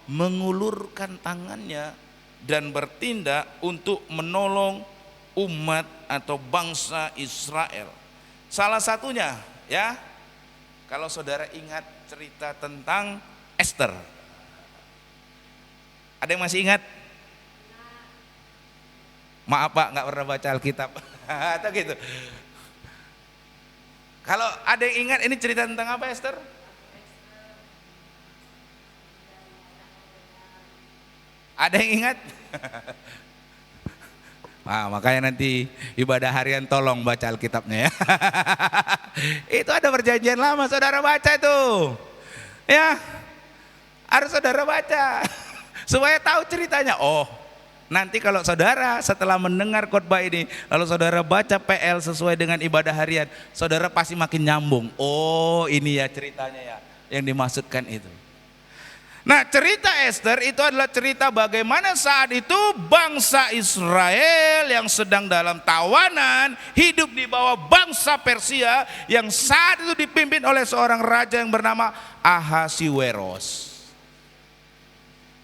mengulurkan tangannya dan bertindak untuk menolong umat atau bangsa Israel. Salah satunya, ya, kalau saudara ingat cerita tentang Esther. Ada yang masih ingat? Maaf Pak, nggak pernah baca Alkitab. Atau gitu. Kalau ada yang ingat, ini cerita tentang apa, Esther? Ada yang ingat? Nah, makanya nanti ibadah harian tolong baca Alkitabnya ya. Itu ada perjanjian lama, saudara baca itu. Ya, harus saudara baca. Supaya tahu ceritanya. Oh, nanti kalau saudara setelah mendengar khotbah ini, lalu saudara baca PL sesuai dengan ibadah harian, saudara pasti makin nyambung. Oh, ini ya ceritanya ya, yang dimaksudkan itu. Nah, cerita Esther itu adalah cerita bagaimana saat itu bangsa Israel yang sedang dalam tawanan hidup di bawah bangsa Persia yang saat itu dipimpin oleh seorang raja yang bernama Ahasiweros.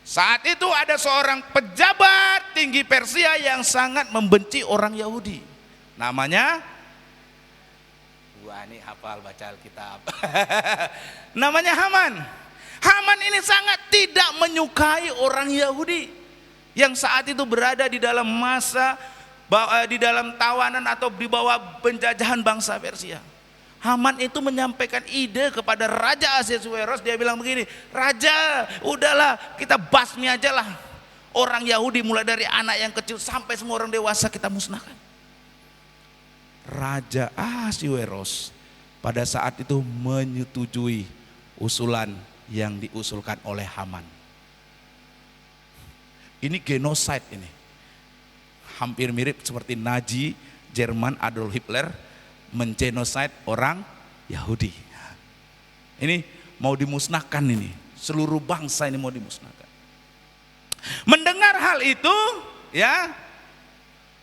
Saat itu ada seorang pejabat tinggi Persia yang sangat membenci orang Yahudi. Namanya, wah ini hafal baca Alkitab. Namanya Haman. Haman ini sangat tidak menyukai orang Yahudi yang saat itu berada di dalam masa, di dalam tawanan atau di bawah penjajahan bangsa Persia. Haman itu menyampaikan ide kepada Raja Ahasuerus. Dia bilang begini, Raja, udahlah kita basmi aja lah orang Yahudi, mulai dari anak yang kecil sampai semua orang dewasa kita musnahkan. Raja Ahasuerus pada saat itu menyetujui usulan yang diusulkan oleh Haman. Ini genocide ini. Hampir mirip seperti Nazi Jerman Adolf Hitler mengenoside orang Yahudi. Ini mau dimusnahkan ini. Seluruh bangsa ini mau dimusnahkan. Mendengar hal itu, ya,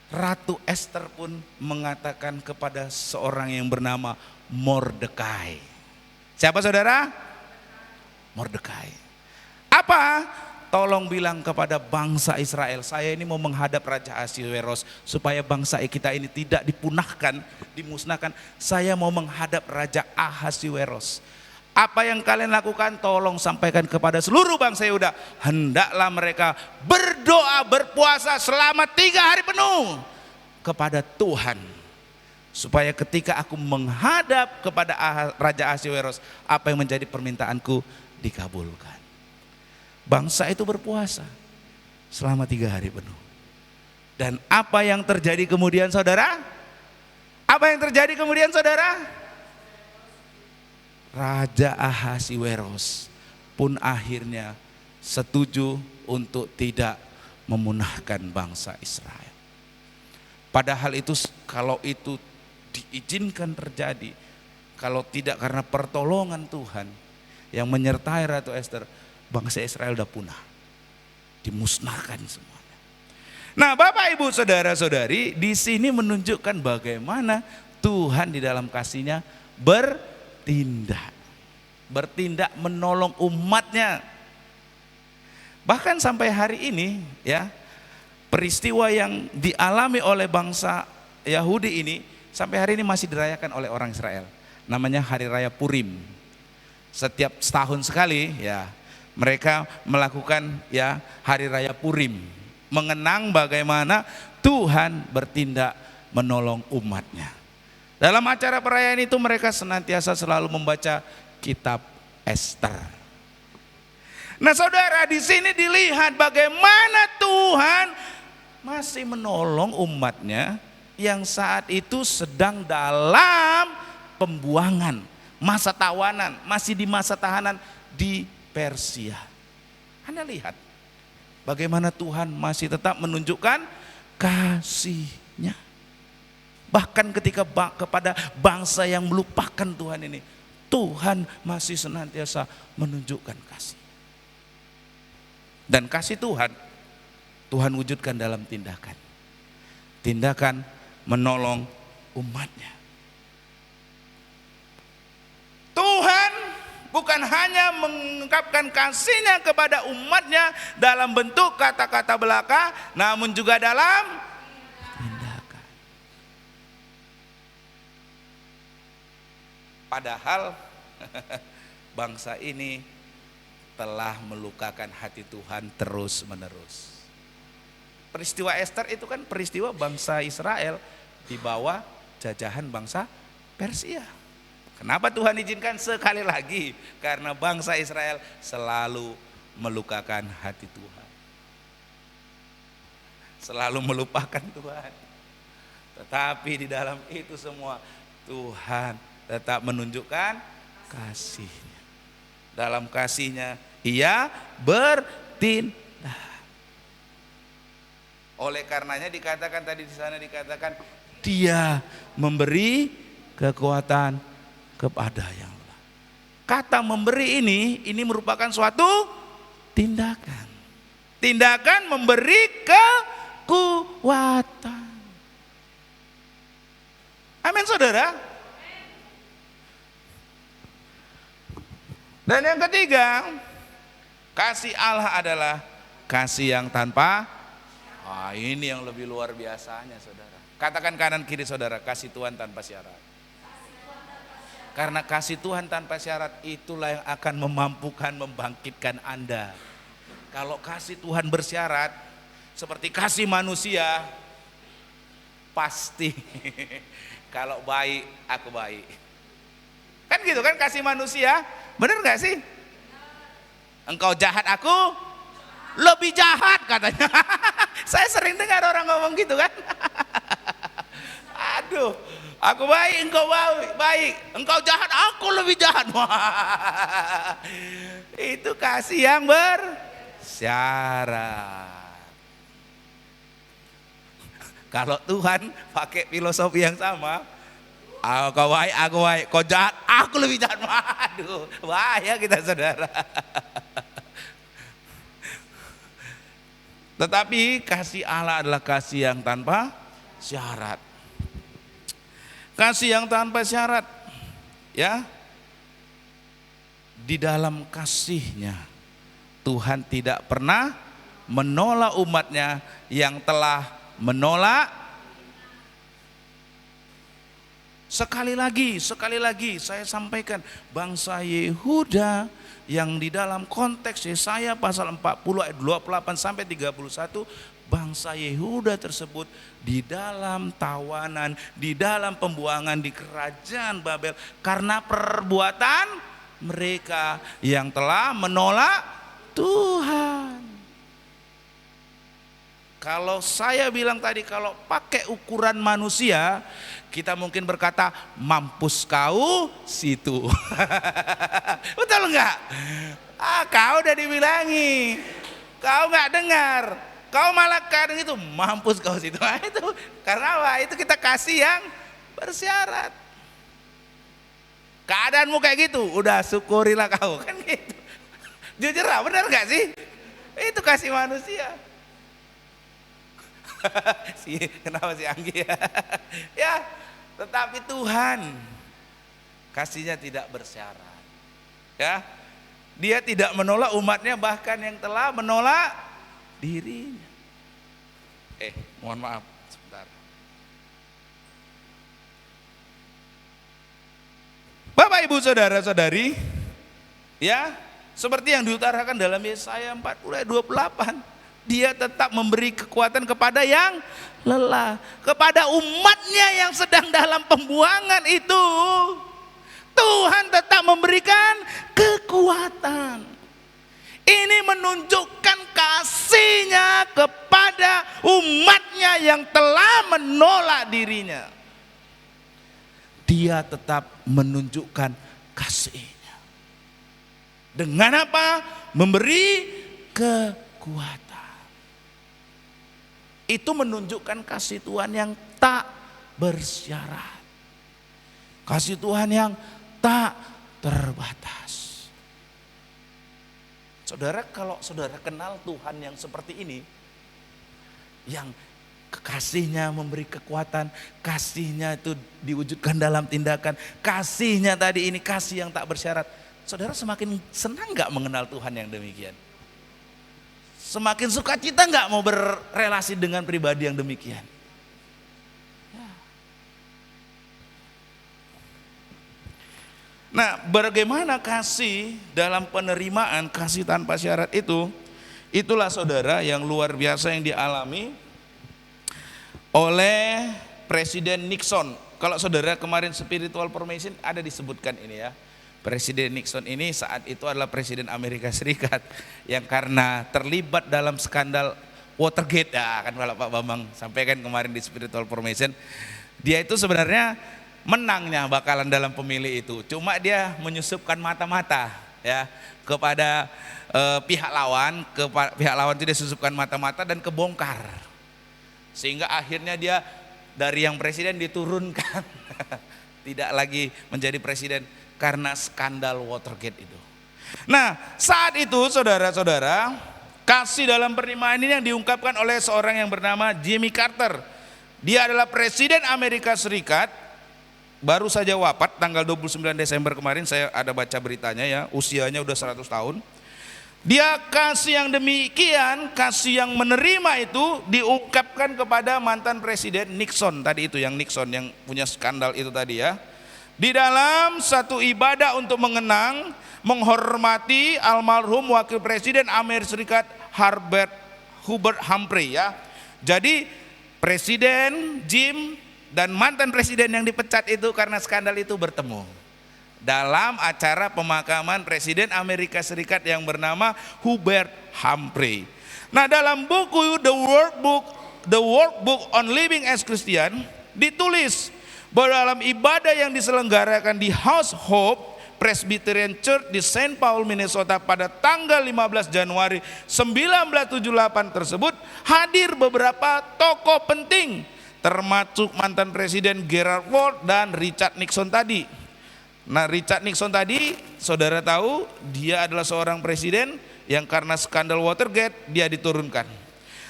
Ratu Ester pun mengatakan kepada seorang yang bernama Mordekai. Siapa saudara? Mordekai. Apa? Tolong bilang kepada bangsa Israel, saya ini mau menghadap Raja Ahasiweros supaya bangsa kita ini tidak dipunahkan, dimusnahkan. Saya mau menghadap Raja Ahasiweros. Apa yang kalian lakukan tolong sampaikan kepada seluruh bangsa Yehuda. Hendaklah mereka berdoa, berpuasa selama 3 hari penuh kepada Tuhan. Supaya ketika aku menghadap kepada Raja Ahasiweros, apa yang menjadi permintaanku dikabulkan. Bangsa itu berpuasa selama 3 hari penuh. Dan apa yang terjadi kemudian saudara? Apa yang terjadi kemudian saudara? Raja Ahasiweros pun akhirnya setuju untuk tidak memunahkan bangsa Israel. Padahal itu kalau itu diizinkan terjadi, kalau tidak karena pertolongan Tuhan yang menyertai Ratu Ester, bangsa Israel udah punah, dimusnahkan semuanya. Nah, Bapak Ibu saudara-saudari, di sini menunjukkan bagaimana Tuhan di dalam kasih-Nya bertindak menolong umatnya. Bahkan sampai hari ini, ya, peristiwa yang dialami oleh bangsa Yahudi ini sampai hari ini masih dirayakan oleh orang Israel. Namanya Hari Raya Purim. Setiap setahun sekali, ya, mereka melakukan, ya, Hari Raya Purim, mengenang bagaimana Tuhan bertindak menolong umatnya. Dalam acara perayaan itu mereka senantiasa selalu membaca kitab Ester. Nah, saudara, di sini dilihat bagaimana Tuhan masih menolong umatnya yang saat itu sedang dalam pembuangan, masa tawanan, masih di masa tahanan di Persia. Anda lihat bagaimana Tuhan masih tetap menunjukkan kasih-Nya. Bahkan ketika kepada bangsa yang melupakan Tuhan ini, Tuhan masih senantiasa menunjukkan kasih. Dan kasih Tuhan wujudkan dalam tindakan. Tindakan menolong umatnya. Tuhan bukan hanya mengungkapkan kasih-Nya kepada umatnya dalam bentuk kata-kata belaka, namun juga dalam tindakan. Padahal bangsa ini telah melukakan hati Tuhan terus-menerus. Peristiwa Ester itu kan peristiwa bangsa Israel di bawah jajahan bangsa Persia. Kenapa Tuhan izinkan? Sekali lagi, karena bangsa Israel selalu melukakan hati Tuhan. Selalu melupakan Tuhan. Tetapi di dalam itu semua Tuhan tetap menunjukkan kasih-Nya. Dalam kasih-Nya Ia bertindak. Oleh karenanya dikatakan tadi di sana dikatakan Dia memberi kekuatan kepada yang lemah. Kata memberi ini merupakan suatu tindakan. Tindakan memberi kekuatan. Amin, saudara. Dan yang ketiga, kasih Allah adalah kasih yang tanpa, ini yang lebih luar biasanya, saudara. Katakan kanan kiri saudara, kasih Tuhan tanpa syarat. Karena kasih Tuhan tanpa syarat itulah yang akan memampukan membangkitkan Anda. Kalau kasih Tuhan bersyarat seperti kasih manusia, pasti kalau baik aku baik. Kan gitu kan kasih manusia, benar gak sih? Engkau jahat aku lebih jahat katanya. Saya sering dengar orang ngomong gitu kan. Aduh, aku baik, engkau baik, engkau jahat, aku lebih jahat. Wah, itu kasih yang bersyarat. Kalau Tuhan pakai filosofi yang sama, Kau baik, aku baik. Kau jahat, aku lebih jahat. Waduh, bahaya kita saudara. Tetapi kasih Allah adalah kasih yang tanpa syarat. Kasih yang tanpa syarat, ya. Di dalam kasih-Nya Tuhan tidak pernah menolak umat-Nya yang telah menolak. Sekali lagi saya sampaikan, bangsa Yehuda yang di dalam konteks Yesaya pasal 40 ayat 28 sampai 31, bangsa Yehuda tersebut di dalam tawanan, di dalam pembuangan di kerajaan Babel karena perbuatan mereka yang telah menolak Tuhan. Kalau saya bilang tadi, kalau pakai ukuran manusia, kita mungkin berkata, mampus kau situ. Betul enggak? Kau udah dibilangi, kau enggak dengar, kau malah kadang itu, mampus kau situ. Itu karena apa? Itu kita kasih yang bersyarat. Keadaanmu kayak gitu, udah syukurilah kau, kan gitu. Jujur lah, benar enggak sih? Itu kasih manusia. Kenapa si Anggi ya? Ya, tetapi Tuhan kasihnya tidak bersyarat. Ya, Dia tidak menolak umatnya, bahkan yang telah menolak dirinya. Mohon maaf sebentar. Bapak Ibu saudara-saudari, ya, seperti yang diutarakan dalam Yesaya 40 ayat 28. Dia tetap memberi kekuatan kepada yang lelah, kepada umatnya yang sedang dalam pembuangan itu. Tuhan tetap memberikan kekuatan. Ini menunjukkan kasih-Nya kepada umatnya yang telah menolak dirinya. Dia tetap menunjukkan kasih-Nya. Dengan apa? Memberi kekuatan. Itu menunjukkan kasih Tuhan yang tak bersyarat. Kasih Tuhan yang tak terbatas. Saudara, kalau saudara kenal Tuhan yang seperti ini, yang kasih-Nya memberi kekuatan, kasih-Nya itu diwujudkan dalam tindakan, kasih-Nya tadi ini kasih yang tak bersyarat. Saudara semakin senang gak mengenal Tuhan yang demikian? Semakin sukacita nggak mau berrelasi dengan pribadi yang demikian? Nah, bagaimana kasih dalam penerimaan, kasih tanpa syarat itu? Itulah saudara yang luar biasa yang dialami oleh Presiden Nixon. Kalau saudara kemarin spiritual formation ada disebutkan ini ya. Presiden Nixon ini saat itu adalah Presiden Amerika Serikat yang karena terlibat dalam skandal Watergate, ya kan kalau Pak Bambang sampaikan kemarin di Spiritual Formation, dia itu sebenarnya menangnya bakalan dalam pemilih itu, cuma dia menyusupkan mata-mata ya kepada pihak lawan, pihak lawan itu dia susupkan mata-mata dan kebongkar, sehingga akhirnya dia dari yang presiden diturunkan, tidak lagi menjadi presiden karena skandal Watergate itu. Nah, saat itu saudara-saudara, kasih dalam penerimaan ini yang diungkapkan oleh seorang yang bernama Jimmy Carter. Dia adalah Presiden Amerika Serikat, baru saja wafat tanggal 29 Desember kemarin, saya ada baca beritanya ya, usianya udah 100 tahun. Dia kasih yang demikian, kasih yang menerima itu diungkapkan kepada mantan Presiden Nixon tadi itu, yang Nixon yang punya skandal itu tadi ya. Di dalam satu ibadah untuk mengenang, menghormati almarhum Wakil Presiden Amerika Serikat Hubert Humphrey ya. Jadi Presiden Jim dan mantan presiden yang dipecat itu karena skandal itu bertemu dalam acara pemakaman Presiden Amerika Serikat yang bernama Hubert Humphrey. Nah, dalam buku The Workbook on Living as Christian ditulis bahwa dalam ibadah yang diselenggarakan di House Hope Presbyterian Church di St. Paul, Minnesota pada tanggal 15 Januari 1978 tersebut hadir beberapa tokoh penting termasuk mantan Presiden Gerald Ford dan Richard Nixon tadi. Nah, Richard Nixon tadi, saudara tahu, dia adalah seorang presiden yang karena skandal Watergate dia diturunkan.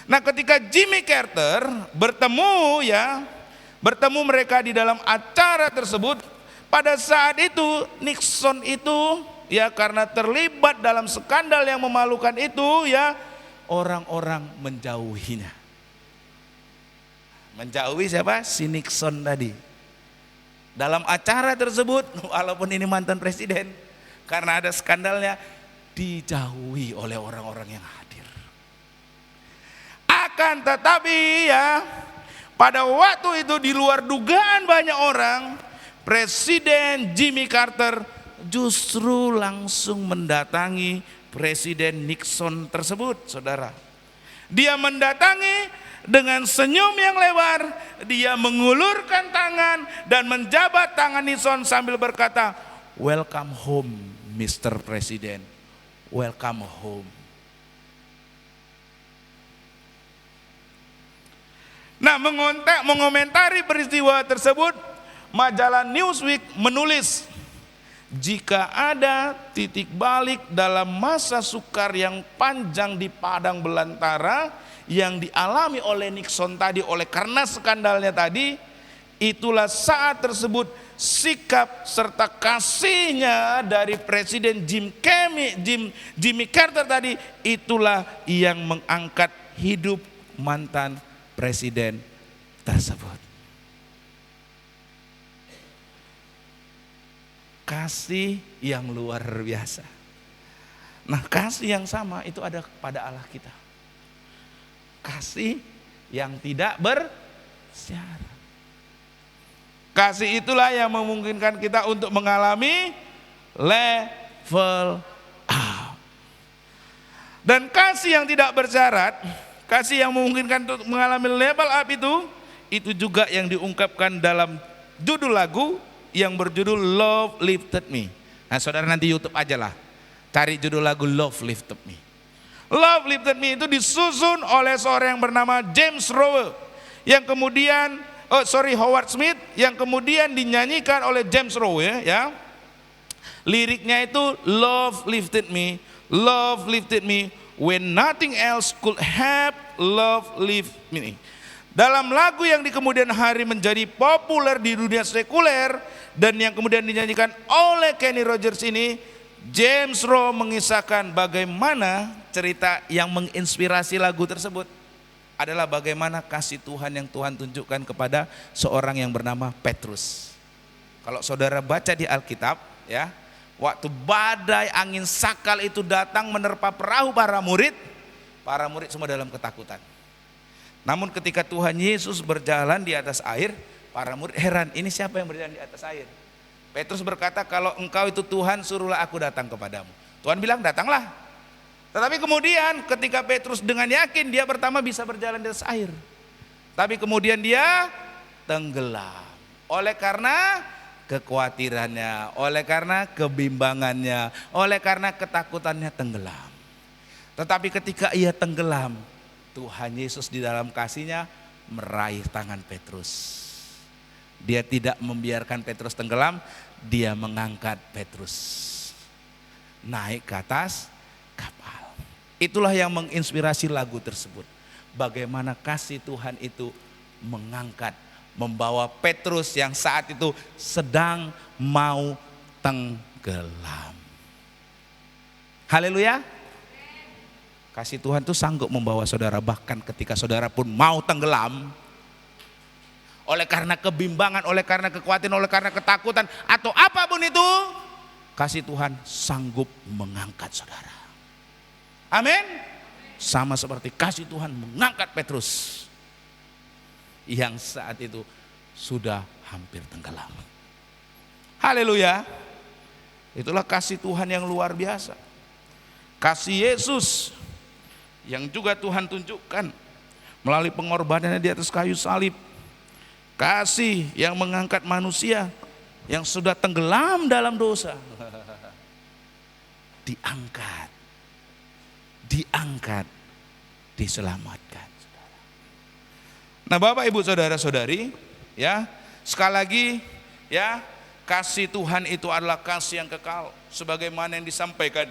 Nah, ketika Jimmy Carter bertemu mereka di dalam acara tersebut, pada saat itu Nixon itu karena terlibat dalam skandal yang memalukan itu orang-orang menjauhinya. Menjauhi siapa? Si Nixon tadi. Dalam acara tersebut, walaupun ini mantan presiden, karena ada skandalnya, dijauhi oleh orang-orang yang hadir. Akan tetapi pada waktu itu di luar dugaan banyak orang, Presiden Jimmy Carter justru langsung mendatangi Presiden Nixon tersebut, saudara. Dia mendatangi dengan senyum yang lebar, dia mengulurkan tangan dan menjabat tangan Nixon sambil berkata, "Welcome home, Mr. President. Welcome home." Nah, mengomentari peristiwa tersebut, majalah Newsweek menulis, jika ada titik balik dalam masa sukar yang panjang di padang belantara yang dialami oleh Nixon tadi karena skandalnya tadi, itulah saat tersebut sikap serta kasihnya dari Presiden Jimmy Carter tadi, itulah yang mengangkat hidup mantan presiden tersebut. Kasih yang luar biasa. Nah, kasih yang sama itu ada pada Allah kita. Kasih yang tidak bersyarat. Kasih itulah yang memungkinkan kita untuk mengalami level up. Dan kasih yang tidak bersyarat, kasih yang memungkinkan untuk mengalami level up itu juga yang diungkapkan dalam judul lagu yang berjudul Love Lifted Me. Nah, saudara nanti YouTube aja lah, cari judul lagu Love Lifted Me. Love Lifted Me itu disusun oleh seorang yang bernama James Rowe, yang kemudian Howard Smith, yang kemudian dinyanyikan oleh James Rowe Liriknya itu Love lifted me when nothing else could help, love lift me. Dalam lagu yang di kemudian hari menjadi populer di dunia sekuler dan yang kemudian dinyanyikan oleh Kenny Rogers ini, James Rowe mengisahkan bagaimana cerita yang menginspirasi lagu tersebut adalah bagaimana kasih Tuhan yang Tuhan tunjukkan kepada seorang yang bernama Petrus. Kalau saudara baca di Alkitab waktu badai angin sakal itu datang menerpa perahu para murid semua dalam ketakutan. Namun ketika Tuhan Yesus berjalan di atas air, para murid heran, ini siapa yang berjalan di atas air? Petrus berkata, kalau engkau itu Tuhan, suruhlah aku datang kepadamu. Tuhan bilang, datanglah. Tetapi kemudian ketika Petrus dengan yakin, dia pertama bisa berjalan di atas air. Tapi kemudian dia tenggelam. Oleh karena kekhawatirannya, oleh karena kebimbangannya, oleh karena ketakutannya tenggelam. Tetapi ketika ia tenggelam, Tuhan Yesus di dalam kasihnya meraih tangan Petrus. Dia tidak membiarkan Petrus tenggelam, dia mengangkat Petrus naik ke atas kapal. Itulah yang menginspirasi lagu tersebut. Bagaimana kasih Tuhan itu mengangkat, membawa Petrus yang saat itu sedang mau tenggelam. Haleluya. Kasih Tuhan itu sanggup membawa saudara bahkan ketika saudara pun mau tenggelam. Oleh karena kebimbangan, oleh karena kekhawatiran, oleh karena ketakutan atau apapun itu, kasih Tuhan sanggup mengangkat saudara. Amin. Sama seperti kasih Tuhan mengangkat Petrus yang saat itu sudah hampir tenggelam. Haleluya. Itulah kasih Tuhan yang luar biasa. Kasih Yesus yang juga Tuhan tunjukkan melalui pengorbanannya di atas kayu salib. Kasih yang mengangkat manusia yang sudah tenggelam dalam dosa. Diangkat, diselamatkan. Nah, Bapak Ibu Saudara-saudari, ya, sekali lagi ya, kasih Tuhan itu adalah kasih yang kekal sebagaimana yang disampaikan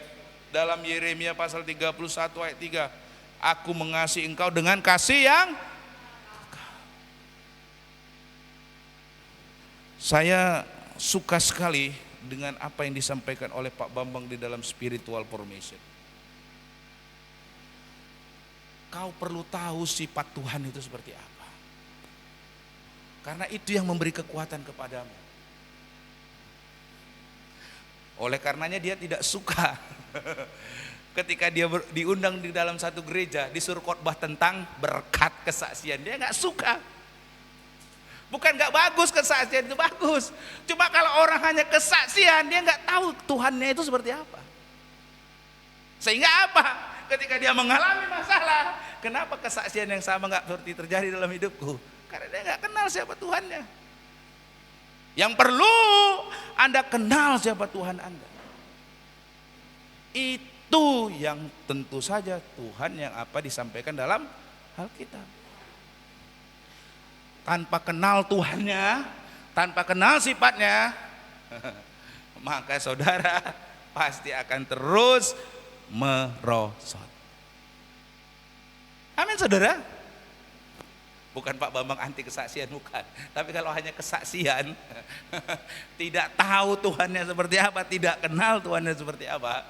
dalam Yeremia pasal 31 ayat 3. Aku mengasihi engkau dengan kasih yang kekal. Saya suka sekali dengan apa yang disampaikan oleh Pak Bambang di dalam spiritual formation. Kau perlu tahu sifat Tuhan itu seperti apa. Karena itu yang memberi kekuatan kepadamu. Oleh karenanya dia tidak suka ketika dia diundang di dalam satu gereja, disuruh khotbah tentang berkat kesaksian. Dia nggak suka. Bukan nggak bagus kesaksian, itu bagus. Cuma kalau orang hanya kesaksian, dia nggak tahu Tuhannya itu seperti apa. Sehingga apa? Ketika dia mengalami masalah, kenapa kesaksian yang sama nggak seperti terjadi dalam hidupku? Karena dia nggak kenal siapa Tuhannya. Yang perlu Anda kenal siapa Tuhan Anda. Itu yang tentu saja Tuhan yang apa disampaikan dalam Alkitab. Tanpa kenal Tuhannya, tanpa kenal sifatnya, maka saudara pasti akan terus merosot. Amin saudara. Bukan Pak Bambang anti kesaksian, bukan. Tapi kalau hanya kesaksian, tidak tahu Tuhannya seperti apa, tidak kenal Tuhannya seperti apa,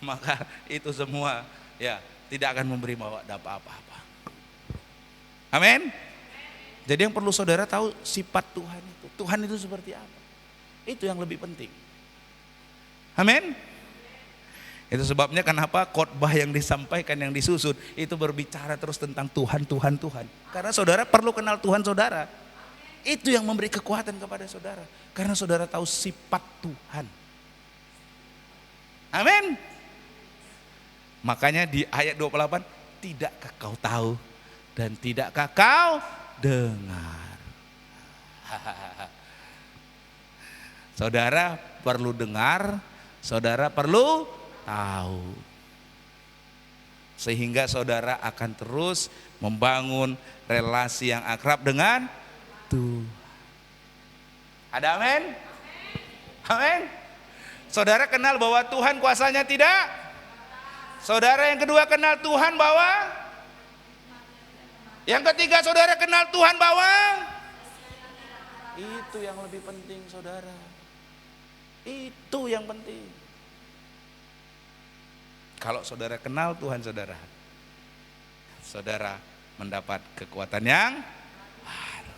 maka itu semua ya tidak akan memberi dampak apa-apa. Amin. Jadi yang perlu saudara tahu sifat Tuhan itu. Tuhan itu seperti apa. Itu yang lebih penting. Amin. Itu sebabnya kenapa khotbah yang disampaikan, yang disusun itu berbicara terus tentang Tuhan, Tuhan, Tuhan. Karena saudara perlu kenal Tuhan saudara. Itu yang memberi kekuatan kepada saudara. Karena saudara tahu sifat Tuhan. Amin. Makanya di ayat 28, tidakkah kau tahu dan tidakkah kau dengar. Saudara perlu dengar, saudara perlu tahu. Sehingga saudara akan terus membangun relasi yang akrab dengan Tuhan. Ada amin? Amin. Saudara kenal bahwa Tuhan kuasanya tidak? Saudara yang kedua kenal Tuhan bahwa? Yang ketiga saudara kenal Tuhan bahwa? Itu yang lebih penting saudara. Itu yang penting. Kalau saudara kenal Tuhan saudara, saudara mendapat kekuatan yang baru.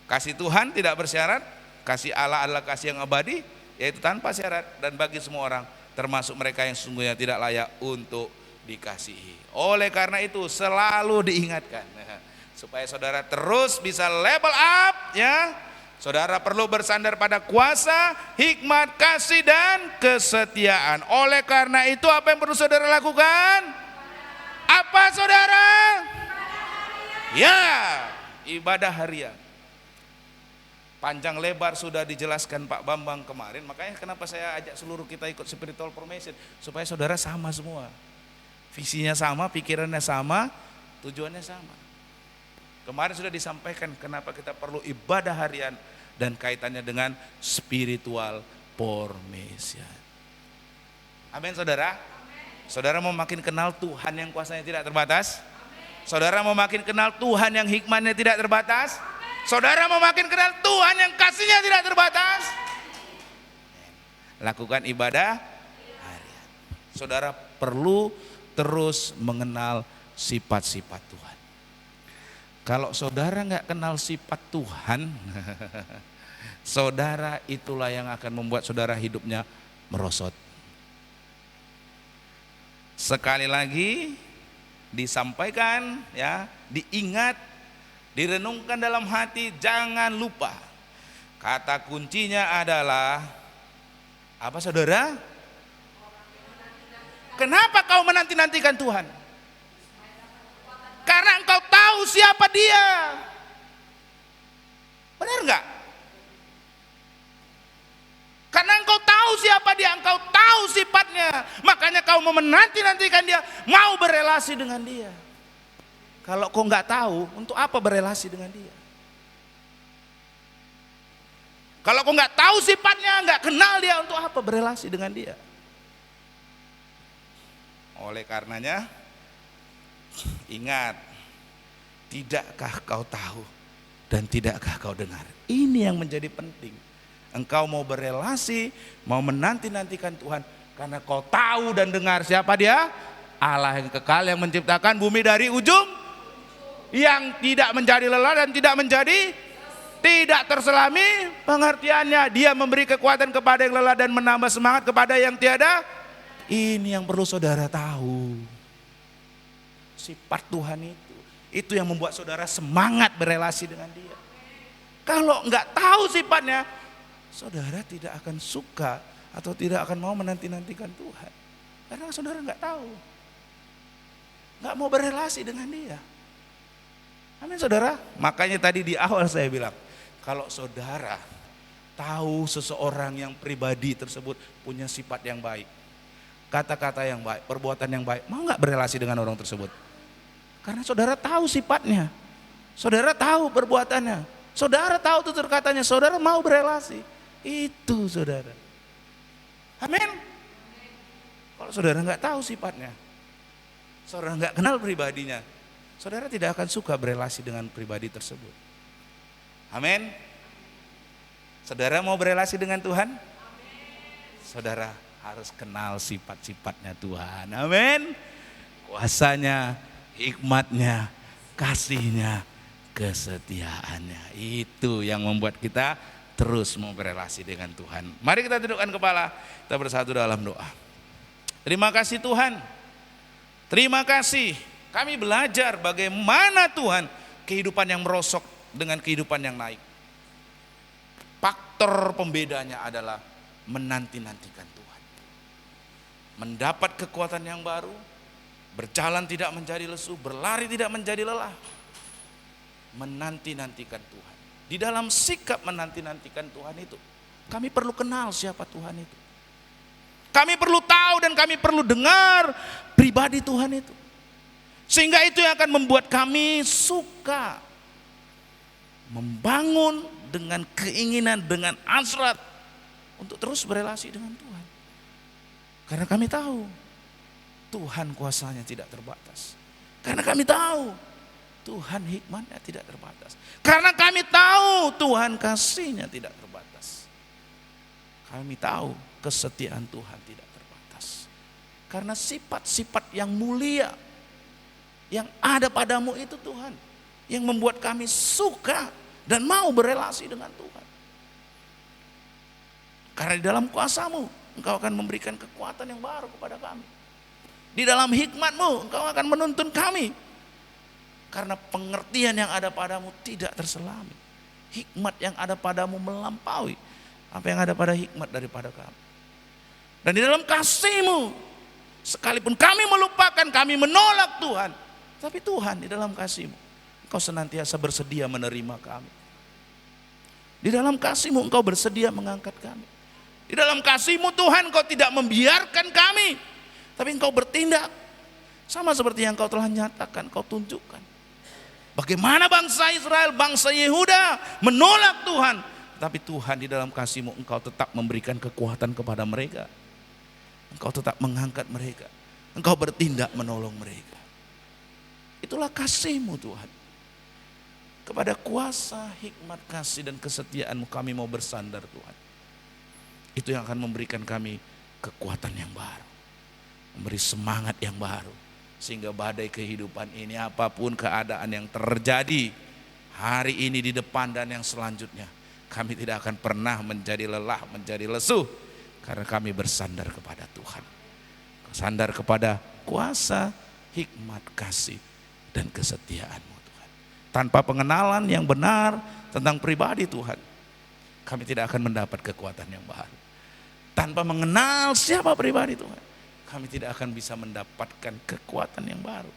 Kasih Tuhan tidak bersyarat, kasih Allah adalah kasih yang abadi, yaitu tanpa syarat dan bagi semua orang, termasuk mereka yang sungguhnya tidak layak untuk dikasihi. Oleh karena itu selalu diingatkan supaya saudara terus bisa level up ya. Saudara perlu bersandar pada kuasa, hikmat, kasih dan kesetiaan. Oleh karena itu apa yang perlu saudara lakukan? Apa saudara? Ya, ibadah harian. Panjang lebar sudah dijelaskan Pak Bambang kemarin. Makanya kenapa saya ajak seluruh kita ikut spiritual formation, supaya saudara sama semua. Visinya sama, pikirannya sama, tujuannya sama. Kemarin sudah disampaikan kenapa kita perlu ibadah harian dan kaitannya dengan spiritual formation. Amin saudara. Saudara mau makin kenal Tuhan yang kuasanya tidak terbatas? Saudara mau makin kenal Tuhan yang hikmahnya tidak terbatas? Saudara mau makin kenal Tuhan yang kasihnya tidak terbatas? Lakukan ibadah harian. Saudara perlu terus mengenal sifat-sifat Tuhan. Kalau saudara nggak kenal sifat Tuhan, saudara itulah yang akan membuat saudara hidupnya merosot. Sekali lagi disampaikan ya, diingat, direnungkan dalam hati, jangan lupa. Kata kuncinya adalah apa saudara? Kenapa kau menanti-nantikan Tuhan? Karena engkau tahu siapa dia. Benar enggak? Karena engkau tahu siapa dia, engkau tahu sifatnya. Makanya kau mau menanti-nantikan dia, mau berelasi dengan dia. Kalau kau nggak tahu, untuk apa berelasi dengan dia? Kalau kau nggak tahu sifatnya, nggak kenal dia, untuk apa berelasi dengan dia? Oleh karenanya, ingat, tidakkah kau tahu dan tidakkah kau dengar? Ini yang menjadi penting. Engkau mau berelasi, mau menanti-nantikan Tuhan, karena kau tahu dan dengar siapa dia? Allah yang kekal, yang menciptakan bumi dari ujung, yang tidak menjadi lelah dan tidak menjadi tidak terselami. Pengertiannya, dia memberi kekuatan kepada yang lelah dan menambah semangat kepada yang tiada. Ini yang perlu saudara tahu. Sifat Tuhan itu yang membuat saudara semangat berelasi dengan dia. Kalau nggak tahu sifatnya, saudara tidak akan suka atau tidak akan mau menanti-nantikan Tuhan. Karena saudara nggak tahu, nggak mau berelasi dengan dia. Amin saudara. Makanya tadi di awal saya bilang, kalau saudara tahu seseorang yang pribadi tersebut punya sifat yang baik, kata-kata yang baik, perbuatan yang baik, mau nggak berelasi dengan orang tersebut? Karena saudara tahu sifatnya, saudara tahu perbuatannya, saudara tahu tutur katanya, saudara mau berelasi. Itu saudara. Amin. Kalau saudara nggak tahu sifatnya, saudara nggak kenal pribadinya, saudara tidak akan suka berelasi dengan pribadi tersebut. Amin. Saudara mau berelasi dengan Tuhan? Saudara harus kenal sifat-sifatnya Tuhan. Amin. Kuasanya, hikmatnya, kasihnya, kesetiaannya. Itu yang membuat kita terus mau berelasi dengan Tuhan. Mari kita tundukkan kepala, kita bersatu dalam doa. Terima kasih Tuhan. Terima kasih. Kami belajar bagaimana Tuhan kehidupan yang merosok dengan kehidupan yang naik. Faktor pembedanya adalah menanti-nantikan Tuhan. Mendapat kekuatan yang baru, berjalan tidak menjadi lesu, berlari tidak menjadi lelah. Menanti-nantikan Tuhan. Di dalam sikap menanti-nantikan Tuhan itu, kami perlu kenal siapa Tuhan itu. Kami perlu tahu dan kami perlu dengar pribadi Tuhan itu. Sehingga itu yang akan membuat kami suka membangun dengan keinginan, dengan hasrat untuk terus berelasi dengan Tuhan. Karena kami tahu Tuhan kuasanya tidak terbatas. Karena kami tahu Tuhan hikmatnya tidak terbatas. Karena kami tahu Tuhan kasihnya tidak terbatas. Kami tahu kesetiaan Tuhan tidak terbatas. Karena sifat-sifat yang mulia yang ada padamu itu Tuhan, yang membuat kami suka dan mau berelasi dengan Tuhan. Karena di dalam kuasa-Mu Engkau akan memberikan kekuatan yang baru kepada kami. Di dalam hikmat-Mu Engkau akan menuntun kami. Karena pengertian yang ada padamu tidak terselami. Hikmat yang ada padamu melampaui apa yang ada pada hikmat daripada kami. Dan di dalam kasih-Mu, sekalipun kami melupakan, kami menolak Tuhan, tapi Tuhan di dalam kasih-Mu, Engkau senantiasa bersedia menerima kami. Di dalam kasih-Mu Engkau bersedia mengangkat kami. Di dalam kasih-Mu Tuhan Engkau tidak membiarkan kami, tapi Engkau bertindak sama seperti yang Engkau telah nyatakan, Engkau tunjukkan. Bagaimana bangsa Israel, bangsa Yehuda menolak Tuhan, tapi Tuhan di dalam kasih-Mu Engkau tetap memberikan kekuatan kepada mereka. Engkau tetap mengangkat mereka. Engkau bertindak menolong mereka. Itulah kasih-Mu Tuhan. Kepada kuasa, hikmat, kasih dan kesetiaan-Mu kami mau bersandar Tuhan. Itu yang akan memberikan kami kekuatan yang baru. Memberi semangat yang baru. Sehingga badai kehidupan ini, apapun keadaan yang terjadi hari ini di depan dan yang selanjutnya, kami tidak akan pernah menjadi lelah, menjadi lesuh. Karena kami bersandar kepada Tuhan. Bersandar kepada kuasa, hikmat, kasih dan kesetiaan-Mu Tuhan. Tanpa pengenalan yang benar tentang pribadi Tuhan, kami tidak akan mendapat kekuatan yang baru. Tanpa mengenal siapa pribadi Tuhan, kami tidak akan bisa mendapatkan kekuatan yang baru.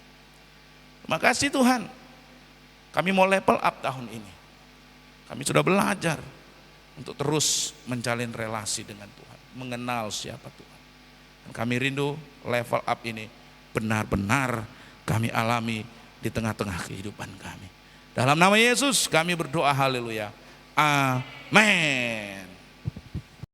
Terima kasih Tuhan. Kami mau level up tahun ini. Kami sudah belajar untuk terus menjalin relasi dengan Tuhan, mengenal siapa Tuhan. Dan kami rindu level up ini benar-benar kami alami di tengah-tengah kehidupan kami. Dalam nama Yesus kami berdoa, haleluya. Amin.